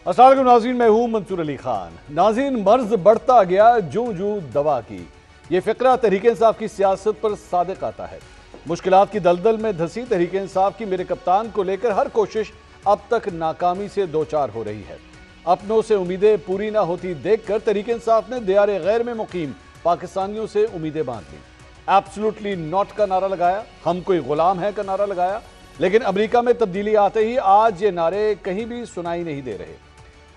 अस्सलाम वालेकुम नाज़रीन, मैं हूं मंसूर अली खान। नाज़रीन, मर्ज बढ़ता गया जूं जूं दवा की, ये फिक्रा तहरीक इंसाफ की सियासत पर सादिक आता है। मुश्किलात की दलदल में धंसी तहरीक इंसाफ की मेरे कप्तान को लेकर हर कोशिश अब तक नाकामी से दो चार हो रही है। अपनों से उम्मीदें पूरी ना होती देखकर तहरीक इंसाफ ने दियारे गैर में मुकीम पाकिस्तानियों से उम्मीदें बांध ली। एब्सोल्युटली नॉट का नारा लगाया, हम कोई गुलाम है का नारा लगाया, लेकिन अमेरिका में तब्दीली आते ही आज ये नारे कहीं भी सुनाई नहीं दे रहे।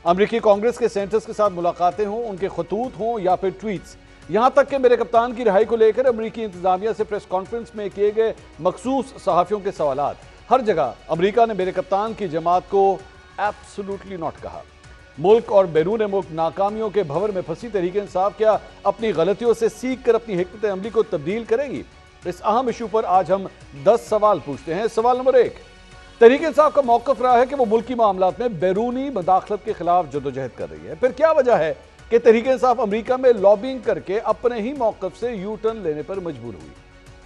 अमेरिकी कांग्रेस के सेनेटर्स के साथ मुलाकातें हों, उनके खतूत हों या फिर ट्वीट्स, यहां तक कि मेरे कप्तान की रिहाई को लेकर अमेरिकी इंतजामिया से प्रेस कॉन्फ्रेंस में किए गए मखसूस सहाफियों के सवालात, हर जगह अमेरिका ने मेरे कप्तान की जमात को एब्सोल्युटली नॉट कहा। मुल्क और बैरून मुल्क नाकामियों के भंवर में फंसी तहरीक इंसाफ क्या अपनी गलतियों से सीख कर अपनी हिकमत अमली को तब्दील करेगी? इस अहम इशू पर आज हम 10 सवाल पूछते हैं। सवाल नंबर 1, तहरीक इंसाफ का मौकफ रहा है कि वो मुल्की मामलात में बैरूनी मदाखलत के खिलाफ जदोजहद कर रही है। फिर क्या वजह है कि तहरीक इंसाफ अमेरिका में लॉबिंग करके अपने ही मौकफ से यू टर्न लेने पर मजबूर हुई?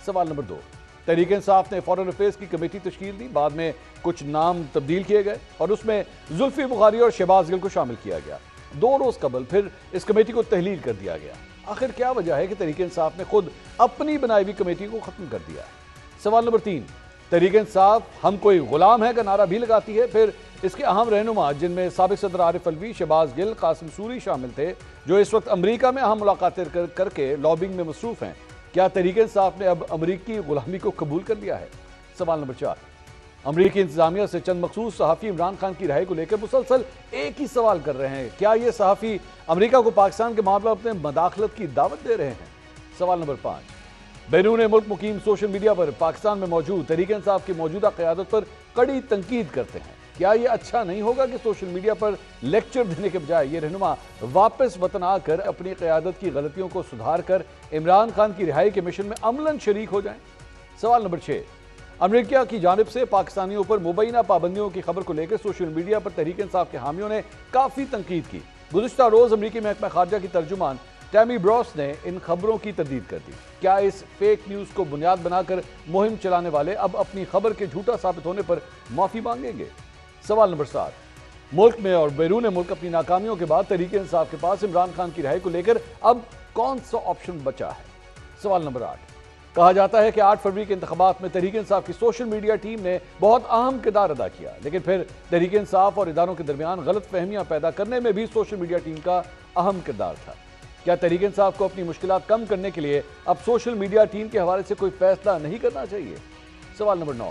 सवाल नंबर 2, तहरीक इंसाफ ने फॉरेन अफेयर्स की कमेटी तश्कील दी, बाद में कुछ नाम तब्दील किए गए और उसमें जुल्फी बुखारी और शहबाज गिल को शामिल किया गया। 2 रोज कबल फिर इस कमेटी को तहलील कर दिया गया। आखिर क्या वजह है कि तहरीक इंसाफ ने खुद अपनी बनाई हुई कमेटी को खत्म कर दिया? सवाल नंबर 3, तहरीक इंसाफ हम कोई गुलाम है का नारा भी लगाती है, फिर इसके अहम रहनुमा जिनमें साबिक सदर आरिफ अलवी, शहबाज गिल, कासिम सूरी शामिल थे, जो इस वक्त अमेरिका में अहम मुलाकातें करके लॉबिंग में मसरूफ हैं, क्या तहरीक इंसाफ ने अब अमेरिकी गुलामी को कबूल कर लिया है? सवाल नंबर 4, अमेरिकी इंतजामिया से चंद मखसूस सहाफ़ी इमरान खान की रिहाई को लेकर मुसलसल एक ही सवाल कर रहे हैं, क्या ये सहाफ़ी अमेरिका को पाकिस्तान के मामलों में मदाखलत की दावत दे रहे हैं? सवाल नंबर 5, बैरून मुल्क मुकीम सोशल मीडिया पर पाकिस्तान में मौजूद तहरीक इंसाफ की मौजूदा क़यादत पर कड़ी तनकीद करते हैं। क्या यह अच्छा नहीं होगा कि सोशल मीडिया पर लेक्चर देने के बजाय ये रहनुमा वापस वतन आकर अपनी क़यादत की गलतियों को सुधार कर इमरान खान की रिहाई के मिशन में अमलन शरीक हो जाएं? सवाल नंबर 6, अमेरिका की जानिब से पाकिस्तानियों पर मुबैना पाबंदियों की खबर को लेकर सोशल मीडिया पर तहरीक इंसाफ के हामियों ने काफ़ी तनकीद की। गुज़िश्ता रोज़ अमेरिकी महकमा खारजा की तर्जुमान टैमी ब्रॉस ने इन खबरों की तरदीद कर दी। क्या इस फेक न्यूज़ को बुनियाद बनाकर मुहिम चलाने वाले अब अपनी खबर के झूठा साबित होने पर माफ़ी मांगेंगे? सवाल नंबर 7, मुल्क में और बैरून मुल्क अपनी नाकामियों के बाद तहरीक इंसाफ के पास इमरान खान की रिहाई को लेकर अब कौन सा ऑप्शन बचा है? सवाल नंबर 8, कहा जाता है कि 8 फरवरी के इंतखाबात में तहरीक इंसाफ की सोशल मीडिया टीम ने बहुत अहम किरदार अदा किया, लेकिन फिर तहरीक इंसाफ और इदारों के दरमियान गलत फहमियां पैदा करने में भी सोशल मीडिया टीम का अहम किरदार था। क्या तहरीक इंसाफ को अपनी मुश्किलात कम करने के लिए अब सोशल मीडिया टीम के हवाले से कोई फैसला नहीं करना चाहिए? सवाल नंबर 9,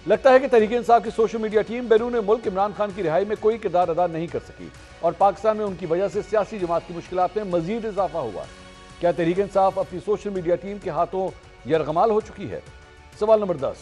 लगता है कि तहरीक इंसाफ की सोशल मीडिया टीम बैरून मुल्क इमरान खान की रिहाई में कोई किरदार अदा नहीं कर सकी और पाकिस्तान में उनकी वजह से सियासी जमात की मुश्किलात में मजीद इजाफा हुआ। क्या तहरीक इंसाफ अपनी सोशल मीडिया टीम के हाथों यरगमाल हो चुकी है? सवाल नंबर 10,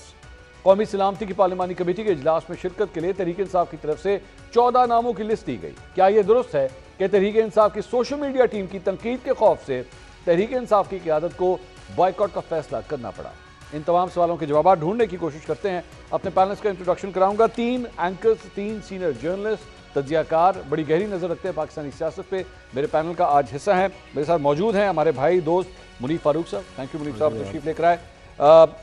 कौमी सलामती की पार्लिमानी कमेटी के इजलास में शिरकत के लिए तहरीक इंसाफ की तरफ से 14 नामों की लिस्ट दी गई। क्या यह दुरुस्त है कि तहरीक इंसाफ की सोशल मीडिया टीम की तनकीद के खौफ से तहरीक इंसाफ की क़यादत को बॉयकॉट का फैसला करना पड़ा? इन तमाम सवालों के जवाब ढूंढने की कोशिश करते हैं। अपने पैनलिस्ट का इंट्रोडक्शन कराऊंगा। 3 एंकर्स, 3 सीनियर जर्नलिस्ट, तज्जियाकार, बड़ी गहरी नजर रखते हैं पाकिस्तानी सियासत पे, मेरे पैनल का आज हिस्सा है। मेरे साथ मौजूद हैं हमारे भाई दोस्त मुनीफ फारूक साहब, थैंक यू मुनीफ साहब तशरीफ लेकर आए।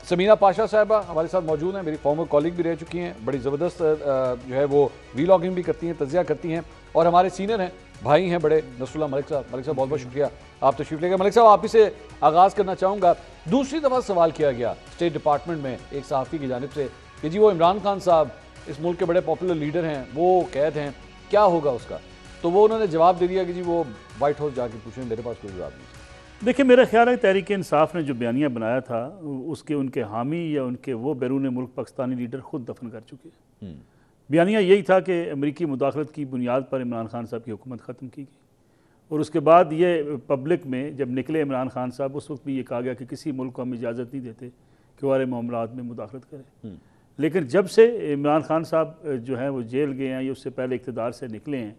समीना पाशा साहबा हमारे साथ मौजूद हैं, मेरी फॉर्मर कॉलीग भी रह चुकी हैं, बड़ी ज़बरदस्त जो है वो वीलॉगिंग भी करती हैं, तज्जिया करती हैं। और हमारे सीनियर हैं, भाई हैं बड़े, नसरुल्लाह मलिक साहब। मलिक साहब बहुत बहुत शुक्रिया आप तशरीफ लेकर। मलिक साहब आप ही से आगाज़ करना चाहूँगा। दूसरी दफ़ा सवाल किया गया स्टेट डिपार्टमेंट में एक सहाफ़ी की जानिब से कि जी वो इमरान खान साहब इस मुल्क के बड़े पॉपुलर लीडर हैं, वो कैद हैं, क्या होगा उसका? तो वो उन्होंने जवाब दे दिया कि जी वो वाइट हाउस जाके पूछें, मेरे पास कोई जवाब नहीं। देखिए, मेरा ख्याल है तहरीक इंसाफ ने जो बयानिया बनाया था उसके उनके हामी या उनके वो बैरून मुल्क पाकिस्तानी लीडर खुद दफन कर चुके हैं। बयानिया यही था कि अमरीकी मुदाखलत की बुनियाद पर इमरान खान साहब की हुकूमत ख़त्म की गई और उसके बाद ये पब्लिक में जब निकले इमरान खान साहब, उस वक्त भी ये कहा गया कि किसी मुल्क को हम इजाज़त नहीं देते कि वो हमारे मामलात में मुदाखलत करें। लेकिन जब से इमरान खान साहब जो हैं वो जेल गए हैं या उससे पहले इक़्तिदार से निकले हैं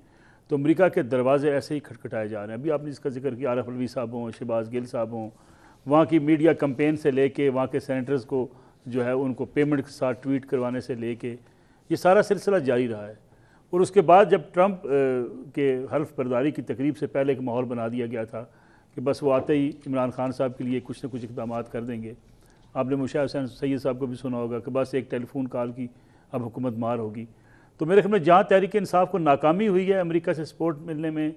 तो अमेरिका के दरवाजे ऐसे ही खटखटाए जा रहे हैं। अभी आपने जिसका जिक्र किया, आरिफ अलवी साहब हों, शहबाज गिल साहब हों, वहाँ की मीडिया कैंपेन से लेके वहाँ के सेनेटर्स को जो है उनको पेमेंट के साथ ट्वीट करवाने से लेके ये सारा सिलसिला जारी रहा है। और उसके बाद जब ट्रंप के हल्फ बर्दारी की तकरीब से पहले एक माहौल बना दिया गया था कि बस वो आते ही इमरान खान साहब के लिए कुछ न कुछ इक़दाम कर देंगे। आपने मुशाहिद हुसैन सैयद साहब को भी सुना होगा कि बस एक टेलीफोन कॉल की अब हुकूमत मार होगी। तो मेरे ख्याल में जहाँ तहरीक इंसाफ को नाकामी हुई है अमेरिका से सपोर्ट मिलने में,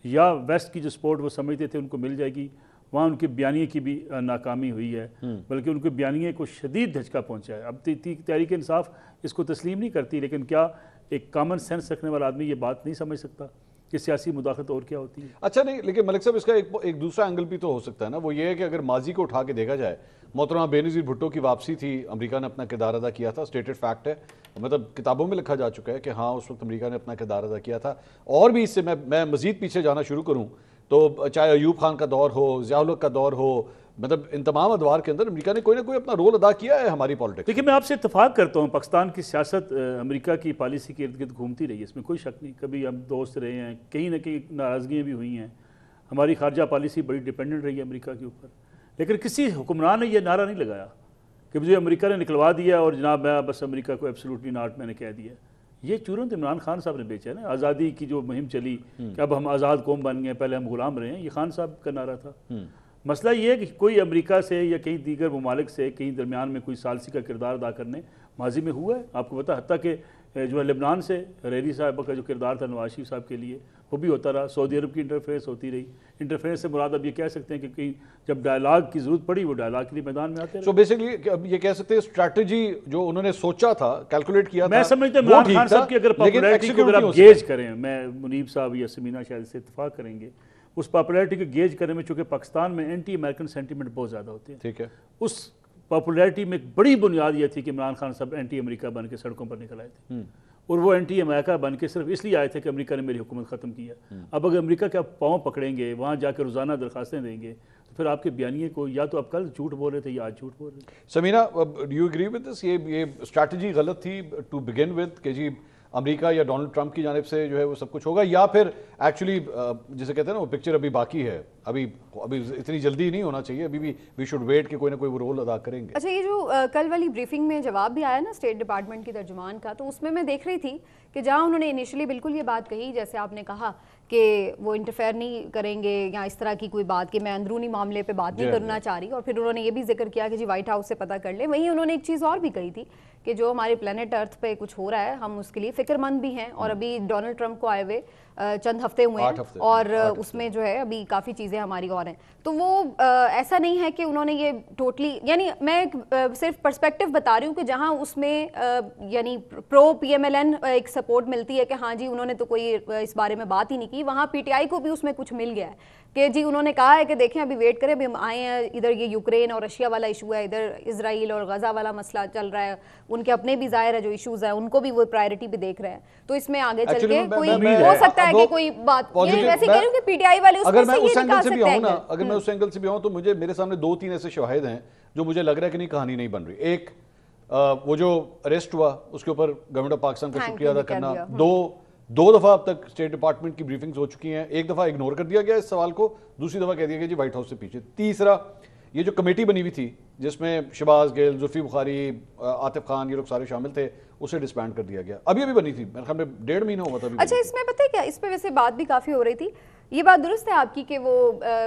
या वेस्ट की जो सपोर्ट वो समझते थे उनको मिल जाएगी, वहाँ उनके बयानिए की भी नाकामी हुई है, बल्कि उनके बयानिए को शदीद धचका पहुँचा है। अब तहरीक इंसाफ इसको तस्लीम नहीं करती, लेकिन क्या एक कॉमन सेंस रखने वाला आदमी ये बात नहीं समझ सकता कि सियासी मुदाखलत और क्या होती है? अच्छा नहीं, लेकिन मलिक साहब इसका एक दूसरा एंगल भी तो हो सकता है ना, वो ये है कि अगर माजी को उठा के देखा जाए, मोहतरमा बेनज़ीर भुट्टो की वापसी थी, अमेरिका ने अपना किरदार अदा किया था, स्टेटेड फैक्ट है, मतलब किताबों में लिखा जा चुका है कि हाँ उस वक्त अमेरिका ने अपना किरदार अदा किया था। और भी इससे मैं मज़ीद पीछे जाना शुरू करूँ तो चाहे अयूब खान का दौर हो, ज़िया उल हक का दौर हो, मतलब इन तमाम अदवार के अंदर अमेरिका ने कोई ना कोई अपना रोल अदा किया है हमारी पॉलिटिक्स। देखिए मैं आपसे इत्तेफाक करता हूँ, पाकिस्तान की सियासत अमेरिका की पॉलिसी के इर्द गिर्द घूमती रही है, इसमें कोई शक नहीं। कभी हम दोस्त रहे हैं, कहीं ना कहीं नाराज़गियाँ भी हुई हैं, हमारी खारजा पॉलिसी बड़ी डिपेंडेंट रही है अमेरिका के ऊपर, लेकिन किसी हुक्मरान ने यह नारा नहीं लगाया कि मुझे अमेरिका ने निकलवा दिया और जनाब मैं बस अमेरिका को एब्सोल्युटली नॉट मैंने कह दिया। ये चूरन तो इमरान खान साहब ने बेचा है ना, आज़ादी की जो मुहिम चली कि अब हम आज़ाद कौम बन गए, पहले हम गुलाम रहे हैं, ये खान साहब का नारा था। मसला ये है कि कोई अमेरिका से या कहीं दीगर ममालिक से कहीं दरमियान में कोई सालसी का किरदार अदा करने माजी में हुआ है, आपको पता, हत्ता कि जो है लेबनान से रेरी साहब का जो किरदार था नवाज शरीफ साहब के लिए वो भी होता रहा, सऊदी अरब की इंटरफेरेंस होती रही। इंटरफेरेंस से मुराद अब ये कह सकते हैं कि कहीं जब डायलॉग की जरूरत पड़ी वो डायलॉग के लिए मैदान में आते हैं। सो बेसिकली अब ये कह सकते हैं स्ट्रैटेजी जो उन्होंने सोचा था, कैलकुलेट किया मैं था, समझता हूं इमरान खान साहब की अगर पॉपुलैरिटी को अगर आप गेज करें, मैं मुनीब साहब या समीना शायद से इत्तेफाक करेंगे, उस पॉपुलैरिटी को गेज करने में, चूंकि पाकिस्तान में एंटी अमेरिकन सेंटीमेंट बहुत ज़्यादा होते हैं, ठीक है, उस पॉपुलैरिटी में एक बड़ी बुनियाद ये थी कि इमरान खान साहब एंटी अमेरिका बन के सड़कों पर निकल आए थे, और वो एंटी अमेरिका बन के सिर्फ इसलिए आए थे कि अमेरिका ने मेरी हुकूमत ख़त्म किया। अब अगर अमेरिका के आप पाँव पकड़ेंगे, वहाँ जाकर रोज़ाना दरखास्तें देंगे, तो फिर आपके बयानिए को या तो आप कल झूठ बोल रहे थे या आज झूठ बोल रहे थे। Sameena, do you agree with this? ये स्ट्रैटेजी गलत थी टू बिगिन विद कि जी अमेरिका या डोनाल्ड ट्रंप की जानिब से जो है वो सब कुछ होगा, या फिर एक्चुअली जिसे कहते हैं ना वो पिक्चर अभी बाकी है, अभी इतनी जल्दी नहीं होना चाहिए, अभी भी वी शुड वेट कि कोई ना कोई वो रोल अदा करेंगे? अच्छा, ये जो कल वाली ब्रीफिंग में जवाब भी आया ना स्टेट डिपार्टमेंट की तर्जुमान का, तो उसमें मैं देख रही थी कि जहाँ उन्होंने इनिशियली बिल्कुल ये बात कही जैसे आपने कहा कि वो इंटरफेयर नहीं करेंगे या इस तरह की कोई बात कि मैं अंदरूनी मामले पे बात नहीं करना चाह रही, और फिर उन्होंने ये भी जिक्र किया कि जी व्हाइट हाउस से पता कर ले। वहीं उन्होंने एक चीज़ और भी कही थी कि जो हमारे प्लेनेट अर्थ पे कुछ हो रहा है हम उसके लिए फिक्रमंद भी हैं, और अभी डोनाल्ड ट्रंप को आए हुए चंद हफ्ते हुए हैं और उसमें जो है अभी काफ़ी चीज़ें हमारी और हैं, तो वो ऐसा नहीं है कि उन्होंने ये टोटली, यानी मैं सिर्फ पर्सपेक्टिव बता रही हूँ कि जहाँ उसमें यानी प्रो PMLN एक सपोर्ट मिलती है कि हाँ जी उन्होंने तो कोई इस बारे में बात ही नहीं की, वहाँ PTI को भी उसमें कुछ मिल गया है कि जी उन्होंने कहा है कि देखें अभी वेट करें, अभी हम आए हैं, इधर ये यूक्रेन और रशिया वाला इशू है, इधर इजराइल और गजा वाला मसला चल रहा है, उनके अपने भी जाहिर है जो इशूज़ हैं उनको भी वो प्रायोरिटी भी देख रहे हैं, तो इसमें आगे चल के कोई हो सकता है कि कोई बात, ये वैसे कह रही हूँ कि PTI वाले अगर मैं उस एंगल से भी आऊँ ना, अगर मैं उस एंगल से भी आऊँ तो मुझे मेरे सामने 2-3 ऐसे शवाहिद हैं जो मुझे लग रहा है कि नहीं कहानी नहीं बन रही। एक वो जो अरेस्ट हुआ उसके ऊपर गवर्नमेंट ऑफ पाकिस्तान का शुक्रिया अदा करना, दो दफ़ा अब तक स्टेट डिपार्टमेंट की ब्रीफिंग्स हो चुकी हैं, एक दफ़ा इग्नोर कर दिया गया इस सवाल को, दूसरी दफ़ा कह दिया गया जी व्हाइट हाउस से पीछे। तीसरा ये जो कमेटी बनी हुई थी जिसमें शहबाज गिल, जुल्फी बुखारी, आतिफ खान, ये लोग सारे शामिल थे, उसे डिसबैंड कर दिया गया। अभी बनी थी, मेरे ख्याल में 1.5 महीना हुआ था। अच्छा, इसमें पता है क्या, इस पे वैसे बात भी काफ़ी हो रही थी, ये बात दुरुस्त है आपकी कि वो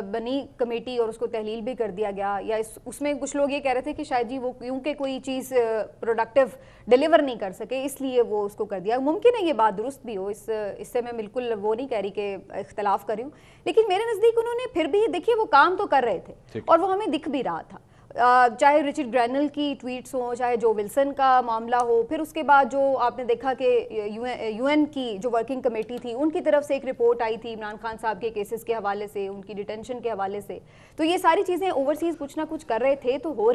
बनी कमेटी और उसको तहलील भी कर दिया गया, या उसमें कुछ लोग ये कह रहे थे कि शायद जी वो क्योंकि कोई चीज़ प्रोडक्टिव डिलीवर नहीं कर सके इसलिए वो उसको कर दिया। मुमकिन है ये बात दुरुस्त भी हो, इससे मैं बिल्कुल वो नहीं कह रही कि इख्तलाफ कर रही हूँ, लेकिन मेरे नज़दीक उन्होंने फिर भी देखिए वो काम तो कर रहे थे और वो हमें दिख भी रहा था, चाहे रिचर्ड ग्रैनल की ट्वीट्स हों, चाहे जो विल्सन का मामला हो, फिर उसके बाद जो आपने देखा कि UN की जो वर्किंग कमेटी थी उनकी तरफ से एक रिपोर्ट आई थी इमरान खान साहब के केसेस के हवाले से, उनकी डिटेंशन के हवाले से, तो ये सारी चीज़ें ओवरसीज़ कुछ ना कुछ कर रहे थे तो हो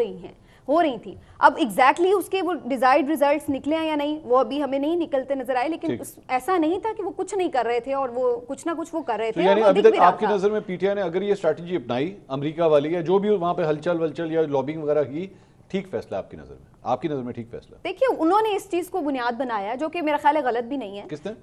रही थी। अब एग्जैक्टली उसके वो डिजायर्ड रिजल्ट्स निकले हैं या नहीं वो अभी हमें नहीं निकलते नजर आए, लेकिन ऐसा नहीं था कि वो कुछ नहीं कर रहे थे और वो कुछ ना कुछ वो कर रहे थे। यानी अभी तक आपकी नजर में PTI ने अगर ये स्ट्रैटेजी अपनाई अमेरिका वाली या जो भी वहां पे हलचल वलचल या लॉबिंग वगैरह की, ठीक फैसला आपकी नजर में? आपकी नजर में ठीक फैसला? देखिए उन्होंने इस चीज को बुनियाद बनाया जो कि मेरा ख्याल है गलत भी नहीं है। किसने?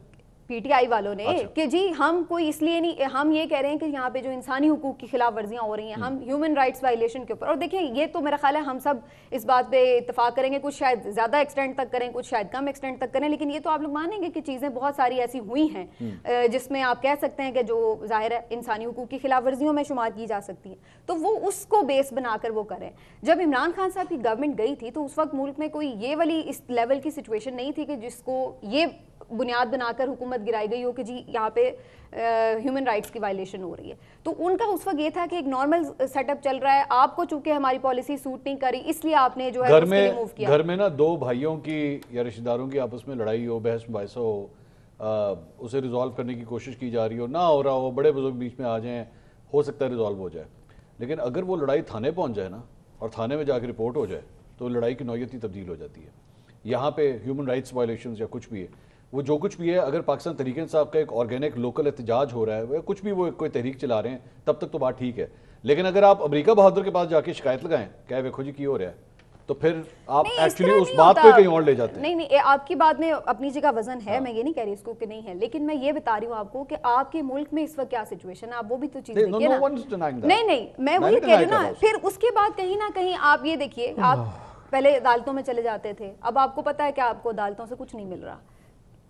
पीटीआई वालों ने अच्छा। कि जी हम कोई इसलिए नहीं, हम ये कह रहे हैं कि यहाँ पे जो इंसानी हुकूक की खिलाफ वर्जियाँ हो रही हैं, हम ह्यूमन राइट्स वायलेशन के ऊपर, और देखिए ये तो मेरा ख्याल है हम सब इस बात पे इत्तेफाक करेंगे, कुछ शायद ज़्यादा एक्सटेंड तक करें, कुछ शायद कम एक्सटेंड तक करें, लेकिन ये तो आप लोग मानेंगे कि चीज़ें बहुत सारी ऐसी हुई हैं जिसमें आप कह सकते हैं कि जो ज़ाहिर है इंसानी हुकूक की खिलाफ वर्जियों में शुमार की जा सकती है, तो वो उसको बेस बनाकर वो करें। जब इमरान खान साहब की गवर्नमेंट गई थी तो उस वक्त मुल्क में कोई ये वाली इस लेवल की सिचुएशन नहीं थी कि जिसको ये बुनियाद बनाकर हुकूमत गिराई गई हो कि जी यहाँ पे ह्यूमन राइट्स की वायलेशन हो रही है। तो उनका उस वक्त ये था कि एक नॉर्मल सेटअप चल रहा है, आपको चूंकि हमारी पॉलिसी सूट नहीं करी इसलिए आपने जो है उसके लिए मूव किया। घर में ना दो भाइयों की या रिश्तेदारों की आपस में लड़ाई हो, बहस मुबाहिसा हो, उसे रिजॉल्व करने की कोशिश की जा रही हो, ना हो रहा हो, बड़े बुजुर्ग बीच में आ जाएं, हो सकता है रिजॉल्व हो जाए। लेकिन अगर वो लड़ाई थाने पहुंच जाए ना और थाने में जाकर रिपोर्ट हो जाए तो लड़ाई की नौयत ही तब्दील हो जाती है। यहाँ पे ह्यूमन राइट्स वायलेशन या कुछ भी है, वो जो कुछ भी है, अगर पाकिस्तान तहरीक इंसाफ का एक ऑर्गेनिक लोकल एहतजाज हो रहा है, कुछ भी वो कोई तहरीक चला रहे हैं, तब तक तो बात ठीक है। लेकिन अगर आप अमरीका बहादुर के पास जाके शिकायत लगाएं, क्या देखो जी क्यों हो रहा है, तो फिर आप एक्चुअली उस बात को कहीं और ले जाते हैं। नहीं नहीं, आपकी बात में अपनी जगह वजन है, मैं ये नहीं कह रही इसको कि नहीं है, लेकिन मैं ये बता रही हूँ आपको कि आपके मुल्क में इस वक्त क्या सिचुएशन है, आप वो भी तो चीज देखिए ना। नहीं नहीं, मैं वही कह रही हूँ ना। फिर उसके बाद कहीं ना कहीं आप ये देखिए, आप पहले अदालतों में चले जाते थे, अब आपको पता है कि आपको अदालतों से कुछ नहीं मिल रहा।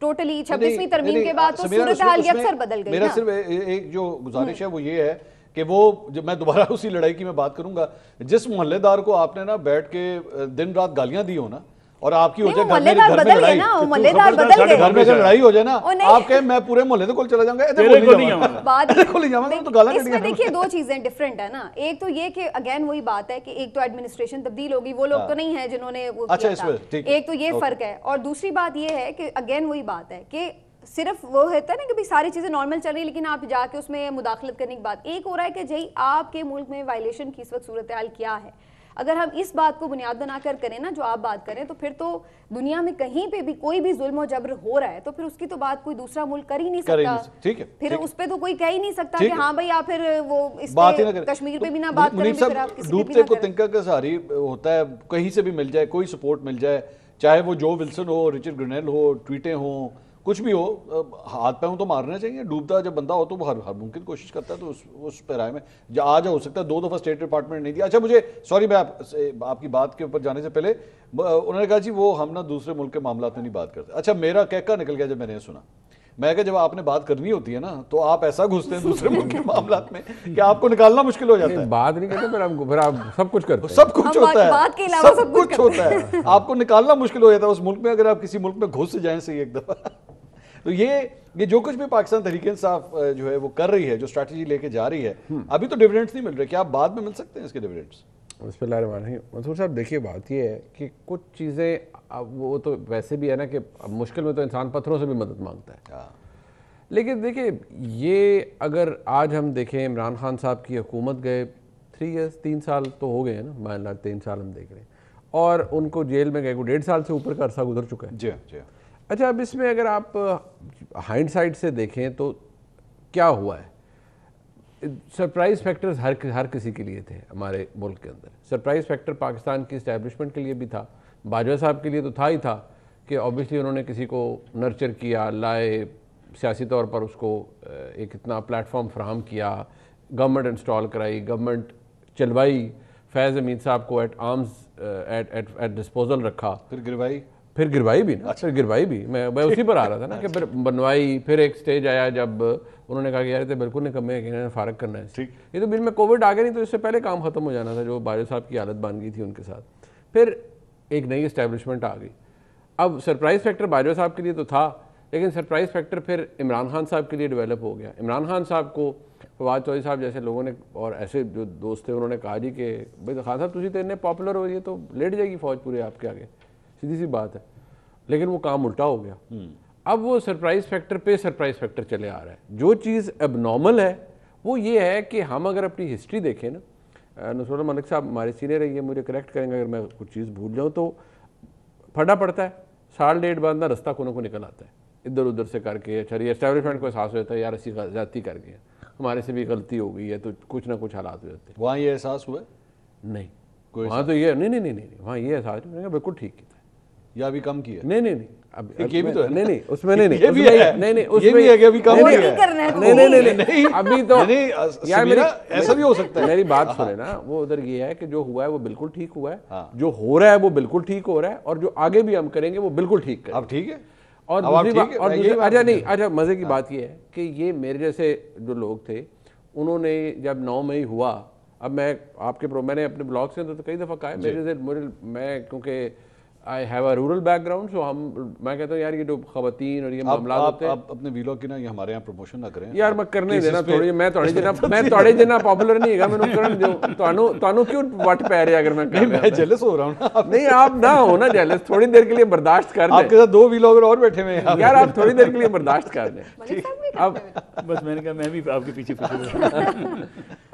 टोटली 26वीं तरमीम के बाद तो सूरत हाल अक्सर बदल गई। मेरा सिर्फ एक जो गुजारिश है वो ये है कि वो जब मैं दोबारा उसी लड़ाई की मैं बात करूंगा, जिस मोहल्लेदार को आपने ना बैठ के दिन रात गालियां दी हो ना, और आपकी हो जाए घर में लड़ाई, घर में अगर लड़ाई हो जाए ना, आप कहें मैं पूरे मोहल्ले को चला जाऊंगा, इसमें देखिए दो चीजें डिफरेंट है ना। एक तो ये कि अगेन वही बात है कि एक तो एडमिनिस्ट्रेशन तब्दील होगी, वो लोग तो नहीं है जिन्होंने वो किया था, एक तो ये फर्क है। और दूसरी बात ये है कि अगेन वही बात है कि सिर्फ वो होता है ना कि भाई सारी चीजें नॉर्मल चल रही है, लेकिन आप जाके उसमें मुदाखलत करने की बात। एक हो रहा है कि जी आपके मुल्क में वायलेशन की इस वक्त सूरत हाल क्या है, अगर हम इस बात को बुनियाद बनाकर करें ना, जो आप बात करें, तो फिर तो दुनिया में कहीं पे भी कोई भी जुल्म और जबर हो रहा है तो फिर उसकी तो बात कोई दूसरा मुल्क कर ही नहीं सकता। ठीक है, फिर उस पे तो कोई कह ही नहीं सकता कि हाँ भाई आप फिर वो इस पे कश्मीर पे भी ना बात करें, फिर आप किसी पे भी डूबते को तिनका का सहारी होता है, कहीं से भी मिल जाए, कोई सपोर्ट मिल जाए, चाहे वो जो विल्सन हो, रिचर्ड ग्रेनेल हो, ट्वीटें हो, कुछ भी हो, हाथ पैरों तो मारना चाहिए। डूबता जब बंदा हो तो वो हर मुमकिन कोशिश करता है, तो उस पैराए में आज हो सकता है 2 दफ़ा स्टेट डिपार्टमेंट नहीं दिया। अच्छा मुझे सॉरी, मैं आपकी बात के ऊपर जाने से पहले उन्होंने कहा जी वो हम ना दूसरे मुल्क के मामला में नहीं बात करते। अच्छा मेरा कहका निकल गया जब मैंने सुना, मैं कहा जब आपने बात करनी होती है ना तो आप ऐसा घुसते हैं दूसरे मुल्क के मामला में कि आपको निकालना मुश्किल हो जाता है। बात नहीं करते फिर आप सब कुछ करते हैं, सब कुछ होता है, बात के अलावा सब कुछ होता है, आपको निकालना मुश्किल हो जाता है उस मुल्क में, अगर आप किसी मुल्क में घुस जाएं सही एक दफा। तो ये जो कुछ भी पाकिस्तान तहरीक इंसाफ जो है वो कर रही है, जो स्ट्रैटेजी लेके जा रही है, अभी तो डिविडेंड्स नहीं मिल रहे, क्या आप बाद में मिल सकते हैं इसके डिविडेंड्स? मंसूर साहब देखिए बात ये है कि कुछ चीज़ें वो तो वैसे भी है ना कि मुश्किल में तो इंसान पत्थरों से भी मदद मांगता है। लेकिन देखिए ये अगर आज हम देखें, इमरान खान साहब की हुकूमत गए 3 साल तो हो गए हैं ना, मान लो 3 साल हम देख रहे हैं, और उनको जेल में गए को 1.5 साल से ऊपर का अरसा गुजर चुका है। जी जी। अच्छा अब इसमें अगर आप हाइंड साइड से देखें तो क्या हुआ है, सरप्राइज फैक्टर्स हर किसी के लिए थे हमारे मुल्क के अंदर। सरप्राइज फैक्टर पाकिस्तान की इस्टेब्लिशमेंट के लिए भी था, बाजवा साहब के लिए तो था ही था कि ऑब्वियसली उन्होंने किसी को नर्चर किया, लाए, सियासी तौर पर उसको एक इतना प्लेटफॉर्म फराहम किया, गवर्नमेंट इंस्टॉल कराई, गवर्नमेंट चलवाई, फैज़ अमीन साहब को एट आर्म्स एट डिस्पोजल रखा, फिर गिरवाई भी ना, फिर गिरवाई भी, मैं उसी पर आ रहा था ना कि फिर बनवाई। फिर एक स्टेज आया जब उन्होंने कहा कि यार तो बिल्कुल निकम्मे है कि इन्होंने फारग करना है, ठीक, ये तो बिल में कोविड आ गया, नहीं तो इससे पहले काम खत्म हो जाना था, जो बाजवा साहब की हालत बन गई थी उनके साथ। फिर एक नई इस्टेब्लिशमेंट आ गई। अब सरप्राइज फैक्टर बाजवा साहब के लिए तो था, लेकिन सरप्राइज फैक्टर फिर इमरान खान साहब के लिए डेवलप हो गया। इमरान खान साहब को फवाद चौधरी साहब जैसे लोगों ने और ऐसे जो दोस्त थे उन्होंने कहा जी कि भाई खान साहब तुझे तो इतने पॉपुलर हो रही है तो लेट जाएगी फौज पूरे आपके आगे, सीधी सी बात है। लेकिन वो काम उल्टा हो गया। अब वो सरप्राइज फैक्टर पे सरप्राइज फैक्टर चले आ रहा है। जो चीज़ एबनॉर्मल है वो ये है कि हम अगर अपनी हिस्ट्री देखें ना, नसरुल्लाह मलिक साहब हमारे सीनियर है, ये मुझे करेक्ट करेंगे अगर मैं कुछ चीज़ भूल जाऊँ, तो फटा पड़ता है, 1.5 बाद ना रास्ता को निकल आता है इधर उधर से करके। अच्छा ये एस्टेब्लिशमेंट को एहसास होता है यार ऐसी ज़्यादती कर गए, हमारे से भी गलती हो गई है, तो कुछ ना कुछ हालात हो जाते हैं। वहाँ ये एहसास हुआ नहीं, वहाँ तो ये नहीं, वहाँ ये एहसास नहीं, बिल्कुल ठीक किया या अभी कम किया? नहीं, अब ये भी तो है, नहीं उसमें नहीं ये भी है, नहीं ये भी है कि अभी कम नहीं करना है, नहीं अभी तो यार मेरा ऐसा भी हो सकता है। मेरी बात सुने ना, वो उधर ये है कि जो हुआ है वो बिल्कुल ठीक हुआ है, जो हो रहा है वो बिल्कुल ठीक हो रहा है, और जो आगे भी हम करेंगे वो बिल्कुल ठीक करेंगे। अब ठीक है। और दूसरी बात, और अच्छा नहीं, अच्छा मजे की बात ये है कि ये मेरे जैसे जो लोग थे, उन्होंने जब 9 मई हुआ, अब मैं मैंने अपने ब्लॉग से तो कई दफ़ा कहा है, मैं क्योंकि I have a rural background, so मैं कहता हूँ यार ये जो खवातीन और ये मामला होते हैं, आप अपने वीलॉग की ना ये हमारे यहाँ प्रमोशन ना करें यार, मैं करने देना थोड़ी, मैं थोड़े जितना पॉपुलर नहीं है मैंने करने दो, तानू क्यों वट पै रहे अगर मैं जेलस हो रहा हूँ ना। नहीं आप ना हो ना जेलस, थोड़ी देर के लिए बर्दाश्त कर दें। आपके साथ 2 व्लॉगर और बैठे हुए हैं यार, आप थोड़ी देर के लिए बर्दाश्त कर दें। अब बस मैंने कहा मैं भी आपके पीछे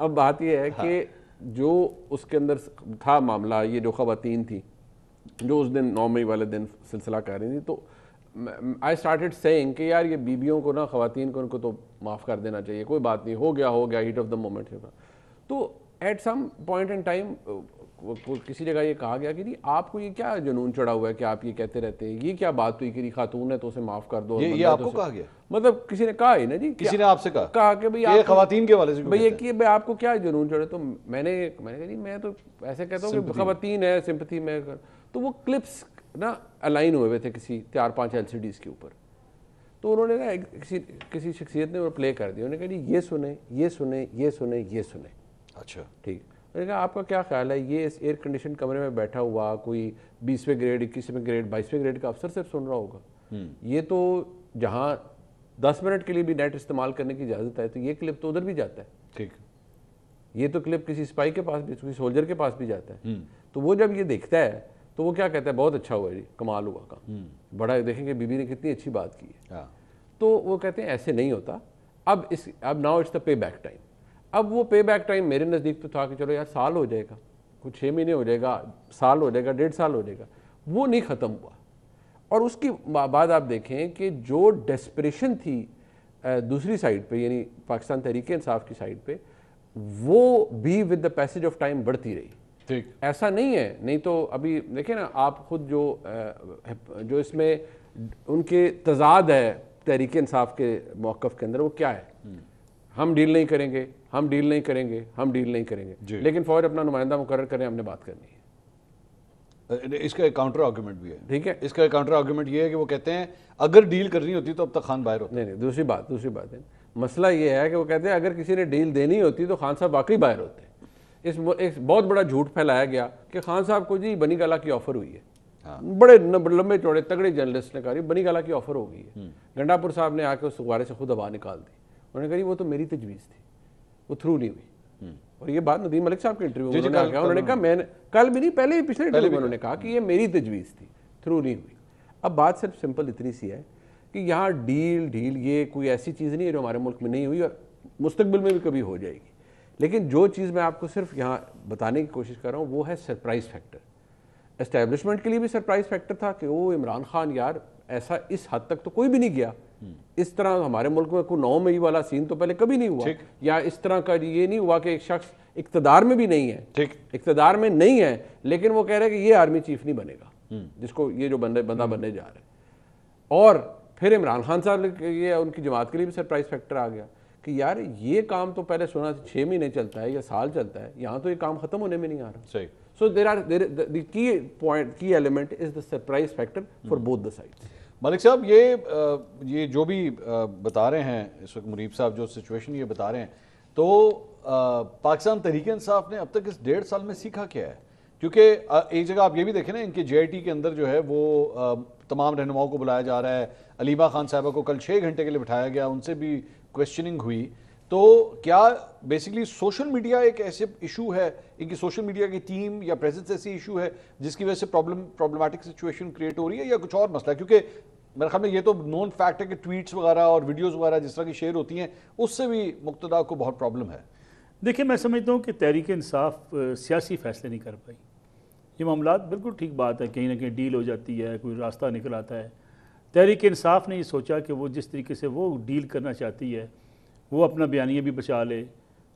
अब बात ये है कि जो उसके अंदर था मामला, ये जो खवातीन थी जो उस दिन 9 मई वाले दिन सिलसिला कर रही थी, तो आई स्टार्टेड सेइंग कि यार ये बीबियों को ना, खवातीन को, उनको तो माफ़ कर देना चाहिए, कोई बात नहीं, हो गया, हीट ऑफ द मोमेंट होगा। तो at some point in time किसी जगह ये कहा गया कि नहीं, आपको ये क्या जुनून चढ़ा हुआ है कि आप ये कहते रहते हैं, ये क्या बात हुई कि खातून है तो उसे माफ़ कर दो। ये आपको कहा गया? मतलब किसी ने कहा ही ना जी, किसी ने आपसे कहा कि भाई ये खवातीन के वाले से भैया कि भाई आपको क्या जुनून चढ़े। तो मैंने कहा जी मैं तो ऐसे कहता हूँ कि खवातीन है, सिंपैथी में। तो वो क्लिप्स ना अलाइन हुए थे किसी 4-5 LCDs के ऊपर, तो उन्होंने ना किसी शख्सियत ने वो प्ले कर दिया, उन्होंने कहा जी ये सुने, ये सुने, ये सुने, ये सुने। अच्छा ठीक, मैंने कहा आपका क्या ख्याल है, ये इस एयर कंडीशन कमरे में बैठा हुआ कोई 20वें ग्रेड, 21वें ग्रेड, 22वें ग्रेड का अफसर सिर्फ सुन रहा होगा? ये तो जहाँ 10 मिनट के लिए भी नेट इस्तेमाल करने की इजाज़त है, तो ये क्लिप तो उधर भी जाता है। ठीक, ये तो क्लिप किसी सिपाही के पास भी, किसी सोल्जर के पास भी जाता है। तो वो जब ये देखता है तो वो क्या कहता है, बहुत अच्छा हुआ जी, कमाल हुआ काम, बड़ा देखेंगे बीबी ने कितनी अच्छी बात की है। तो वो कहते हैं ऐसे नहीं होता, अब now it's the pay back time. अब वो पे बैक टाइम मेरे नज़दीक तो था कि चलो यार साल हो जाएगा, कुछ 6 महीने हो जाएगा, साल हो जाएगा, 1.5 साल हो जाएगा, वो नहीं ख़त्म हुआ। और उसकी बाद आप देखें कि जो डेस्परेशन थी दूसरी साइड पे, यानी पाकिस्तान तहरीक इंसाफ की साइड पे, वो भी with the passage of time बढ़ती रही। ठीक, ऐसा नहीं है, नहीं तो अभी देखिए ना आप खुद जो इसमें उनके तजाद है तहरीक इंसाफ के मौक़िफ़ के अंदर, वो क्या है, हम डील नहीं करेंगे, हम डील नहीं करेंगे, हम डील नहीं करेंगे, लेकिन फौज अपना नुमाइंदा मुकर्रर करें, हमने बात करनी है। इसका एक काउंटर आर्गूमेंट भी है। ठीक है, इसका एक काउंटर आर्गूमेंट ये है कि वो कहते हैं अगर डील करनी होती तो अब तक खान बाहर होता। नहीं, दूसरी बात है, मसला ये है कि वो कहते हैं अगर किसी ने डील देनी होती तो खान साहब वाकई बाहर होते। एक बहुत बड़ा झूठ फैलाया गया कि खान साहब को जी बनी गाला की ऑफर हुई है। बड़े लंबे चौड़े तगड़े जर्नलिस्ट ने कहा बनी गाला की ऑफर हो गई है। गंडापुर साहब ने आके उस गुब्बारे से खुद हवा निकाल दी, उन्होंने कहा वो तो मेरी तजवीज़ थी, वो थ्रू नहीं हुई। और ये बात नदीम मलिक साहब के इंटरव्यू में उन्होंने कहा, मैंने कल भी नहीं, पहले भी पिछले इंटरव्यू में उन्होंने कहा कि ये मेरी तजवीज़ थी, थ्रू नहीं हुई। अब बात सिर्फ सिंपल इतनी सी है कि यहाँ डील ये कोई ऐसी चीज़ नहीं है जो हमारे मुल्क में नहीं हुई और मुस्तकबिल में भी कभी हो जाएगी। लेकिन जो चीज़ मैं आपको सिर्फ यहाँ बताने की कोशिश कर रहा हूँ वो है सरप्राइज़ फैक्टर। एस्टैब्लिशमेंट के लिए भी सरप्राइज़ फैक्टर था कि वो इमरान खान यार ऐसा इस हद तक तो कोई भी नहीं गया, इस तरह हमारे मुल्क में कोई 9 मई वाला सीन तो पहले कभी नहीं हुआ, या इस तरह का ये नहीं हुआ कि एक शख्स इक़्तिदार में भी नहीं है, इक़्तिदार में नहीं है लेकिन वो कह रहे हैं कि ये आर्मी चीफ नहीं बनेगा जिसको ये जो बंदा बनने जा रहा है। और फिर इमरान खान साहब ये उनकी जमात के लिए भी सरप्राइज फैक्टर आ गया कि यार ये काम तो पहले सुना 6 महीने चलता है या साल चलता है, यहाँ तो ये काम खत्म होने में नहीं आ रहा। सही। So the key element is the surprise factor for both the sides. Malik साहब ये जो भी बता रहे हैं इस वक्त मुरीब साहब जो सिचुएशन ये बता रहे हैं, तो पाकिस्तान तहरीक इंसाफ ने अब तक इस 1.5 साल में सीखा क्या है? क्योंकि एक जगह आप ये भी देखें ना, इनके JIT के अंदर जो है वो तमाम रहनुमाओं को बुलाया जा रहा है। अलीमा खान साहबा को कल 6 घंटे के लिए बिठाया गया, उनसे भी क्वेश्चनिंग हुई। तो क्या बेसिकली सोशल मीडिया एक ऐसे इशू है, इनकी सोशल मीडिया की टीम या प्रेजेंस ऐसी इशू है जिसकी वजह से प्रॉब्लमेटिक सिचुएशन क्रिएट हो रही है, या कुछ और मसला? क्योंकि मेरे ख्याल में ये तो नोन फैक्ट है कि ट्वीट्स वगैरह और वीडियोज़ वगैरह जिस तरह की शेयर होती हैं उससे भी मुक्तदा को बहुत प्रॉब्लम है। देखिए, मैं समझता हूँ कि तहरीक इंसाफ सियासी फैसले नहीं कर पाई। ये मामला बिल्कुल ठीक बात है, कहीं ना कहीं डील हो जाती है, कोई रास्ता निकल आता है। तहरीक इंसाफ ने ये सोचा कि वो जिस तरीके से वो डील करना चाहती है वो अपना बयानिया भी बचा ले,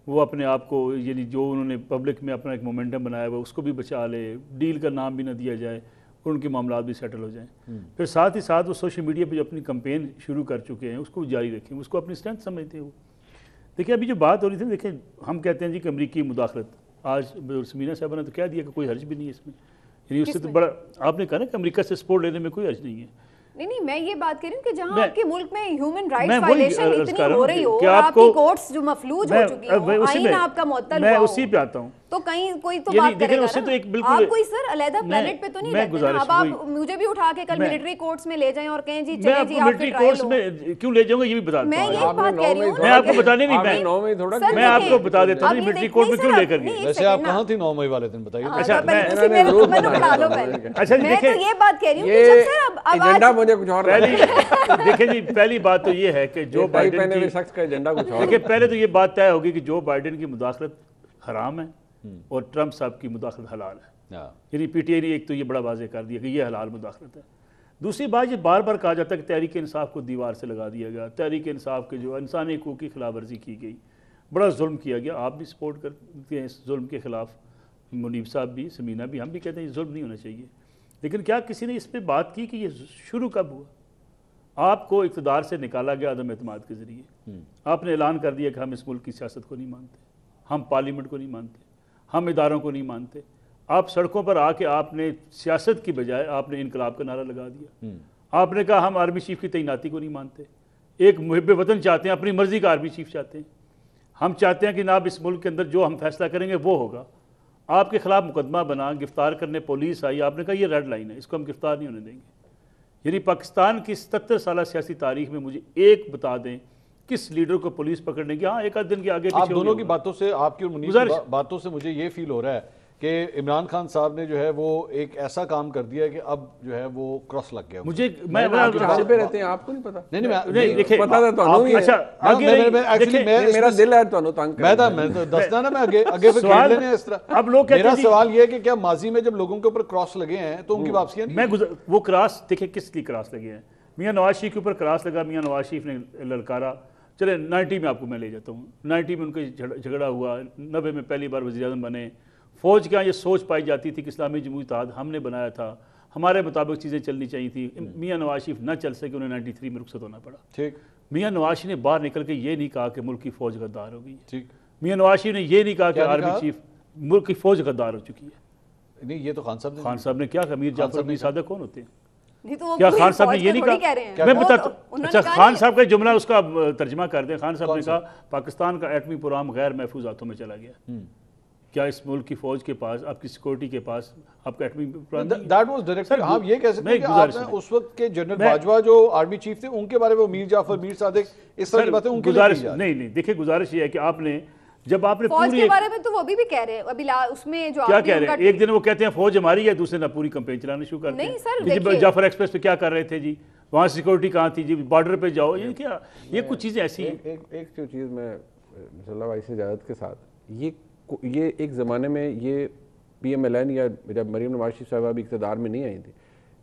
वो अपने आप को यानी जो उन्होंने पब्लिक में अपना एक मोमेंटम बनाया हुआ उसको भी बचा ले, डील का नाम भी ना दिया जाए, और उनके मामला भी सेटल हो जाएं। फिर साथ ही साथ वो सोशल मीडिया पे जो अपनी कैंपेन शुरू कर चुके हैं उसको जारी रखें, उसको अपनी स्ट्रेंथ समझते हैं वो। देखिए अभी जो बात हो रही थी, देखिए हम कहते हैं जी कि अमरीकी मुदाखलत, आज समीना साहब ने तो कह दिया कि कोई हर्ज भी नहीं है इसमें, यानी उससे तो बड़ा आपने कहा ना कि अमेरिका से सपोर्ट लेने में कोई हर्ज नहीं है। नहीं, मैं ये बात कह रही हूँ कि जहाँ आपके मुल्क में ह्यूमन राइट्स वही वायलेशन इतनी हो रही हो और आपकी कोर्ट्स जो मफलूज हो चुकी हो, आईन आपका मुअत्तल हुआ हो, मैं उसी पे आता हूँ, तो कहीं कोई तो बात करेगा ना। तो एक बिल्कुल आप कोई सर अलग प्लेनेट पे तो नहीं रहते ना। अब आप मुझे भी उठा के कल मिलिट्री कोर्ट्स में ले जाएं और कहें जी चलिए जी आप मिलिट्री कोर्ट्स में क्यों ले जाऊंगा ये भी बता दूं। मैं यही बात कह रही हूं, मैं आपको बताने नहीं, मैं आपको बता देता हूं मिलिट्री कोर्ट में क्यों लेकर गए। वैसे आप कहां थी 9 मई वाले दिन बताइए। अच्छा मैं पढ़ा लो पहले। अच्छा मैं तो ये बात कह रही हूं कि जब सर अब एजेंडा मुझे कुछ और देखिए जी, पहली बात तो ये है कि जो बाइडेन की शख्स का एजेंडा कुछ और। देखिए पहले तो ये बात तय होगी कि जो बाइडेन की मुदाखलत हराम है और ट्रंप साहब की मुदाखलत हलाल है। यानी पीटीआई ने एक तो ये बड़ा वाज़ेह कर दिया कि ये हलाल मुदाखलत है। दूसरी बात, ये बार बार कहा जाता है कि तहरीक इंसाफ को दीवार से लगा दिया गया, तहरीक इंसाफ के जो इंसानी हकूक़ की खिलाफ वर्जी की गई, बड़ा जुल्म किया गया। आप भी सपोर्ट करते हैं इस जुल्म के खिलाफ, मुनीब साहब भी, समीना भी, हम भी कहते हैं ये जुल्म नहीं होना चाहिए। लेकिन क्या किसी ने इस पर बात की कि ये शुरू कब हुआ? आपको इक़्तिदार से निकाला गया अदम एतमाद के ज़रिए। आपने ऐलान कर दिया कि हम इस मुल्क की सियासत को नहीं मानते, हम पार्लियामेंट को नहीं मानते, हम इदारों को नहीं मानते। आप सड़कों पर आके आपने सियासत की बजाय आपने इनकलाब का नारा लगा दिया। आपने कहा हम आर्मी चीफ की तैनाती को नहीं मानते, एक मुहिब वतन चाहते हैं, अपनी मर्जी का आर्मी चीफ चाहते हैं। हम चाहते हैं कि ना इस मुल्क के अंदर जो हम फैसला करेंगे वो होगा। आपके खिलाफ मुकदमा बना, गिरफ्तार करने पुलिस आई, आपने कहा ये रेड लाइन है, इसको हम गिरफ्तार नहीं होने देंगे। यानी पाकिस्तान की 77 साल सियासी तारीख में मुझे एक बता दें किस लीडर को पुलिस पकड़ने की, हाँ एक आध दिन के आगे आप दोनों की बातों से, आपकी और मुनीब की बातों से मुझे ये फील हो रहा है कि इमरान खान साहब ने जो है वो एक ऐसा काम कर दिया है कि अब जो है वो क्रॉस लग गया। मुझे पे रहते हैं, आपको नहीं पता? नहीं देखिए पता था तो अच्छा आगे एक्चुअली मेरा दिल है तो तंग मैं तो दसना ना, मैं आगे पे खेल लेने इस तरह। अब लोग मेरा सवाल ये है कि क्या माजी में जब लोगों के ऊपर क्रॉस लगे हैं तो उनकी वापसी नहीं? मैं वो क्रॉस देखिए किस लिए क्रॉस लगे हैं। मियां नवाज शरीफ के ऊपर क्रॉस लगा, मियां नवाज शरीफ ने ललकारा। चले 90 में आपको मैं ले जाता हूँ, 90 में उनका झगड़ा हुआ, 90 में पहली बार वज़ीर-ए-आज़म बने। फ़ौज के यहाँ ये सोच पाई जाती थी कि इस्लामी जमहूरी इत्तेहाद हमने बनाया था, हमारे मुताबिक चीज़ें चलनी चाहिए थी। मियां नवाज शरीफ न चल सके, उन्हें 93 में रुखसत होना पड़ा। ठीक। मियां नवाज शरीफ ने बाहर निकल के ये नहीं कहा कि मुल्क की फ़ौज गद्दार हो गई। ठीक। मियां नवाज शरीफ ने ये नहीं कहा कि आर्मी चीफ, मुल्क की फ़ौज गद्दार हो चुकी है। नहीं, ये तो खान साहब ने क्या कहा? मीर जाफर मीर सादक कौन होते हैं? तो क्या खान साहब ने ये नहीं कहा? मैं बताता हूं। अच्छा खान साहब का जुमला उसका तर्जमा कर दें। खान साहब ने कहा पाकिस्तान का एटमी प्रोग्राम गैर महफूज हाथों में चला गया। क्या इस मुल्क की फौज के पास, आपकी सिक्योरिटी के पास आपका एटमी प्रोग्राम? That was directly. आप ये कह सकते हैं कि आपने उस वक्त के जनरल बाजवा जो आर्मी चीफ थे उनके बारे में मीर जाफर मीर सादिक इस तरह की बातें उनकी गुजारिश नहीं देखिए, गुजारिश ये है कि आपने जब आपने फौज के बारे में तो वो भी कह रहे हैं अभी उसमें जो क्या कह रहे हैं, एक दिन वो कहते हैं फौज हमारी है, दूसरे दिन पूरी कैंपेन चलाने शुरू करते हैं। नहीं सर, जाफर एक्सप्रेस पे क्या कर रहे थे जी, वहाँ सिक्योरिटी कहाँ थी जी, बॉर्डर पे जाओ, ये क्या, ये कुछ चीज़ें ऐसी हैं। एक जो चीज़ मैं मसल्ला भाई से इजाज़त के साथ, ये एक ज़माने में ये PMLN या जब मरीम नवाज शरीफ साहबा भी इक़्तिदार में नहीं आई थी,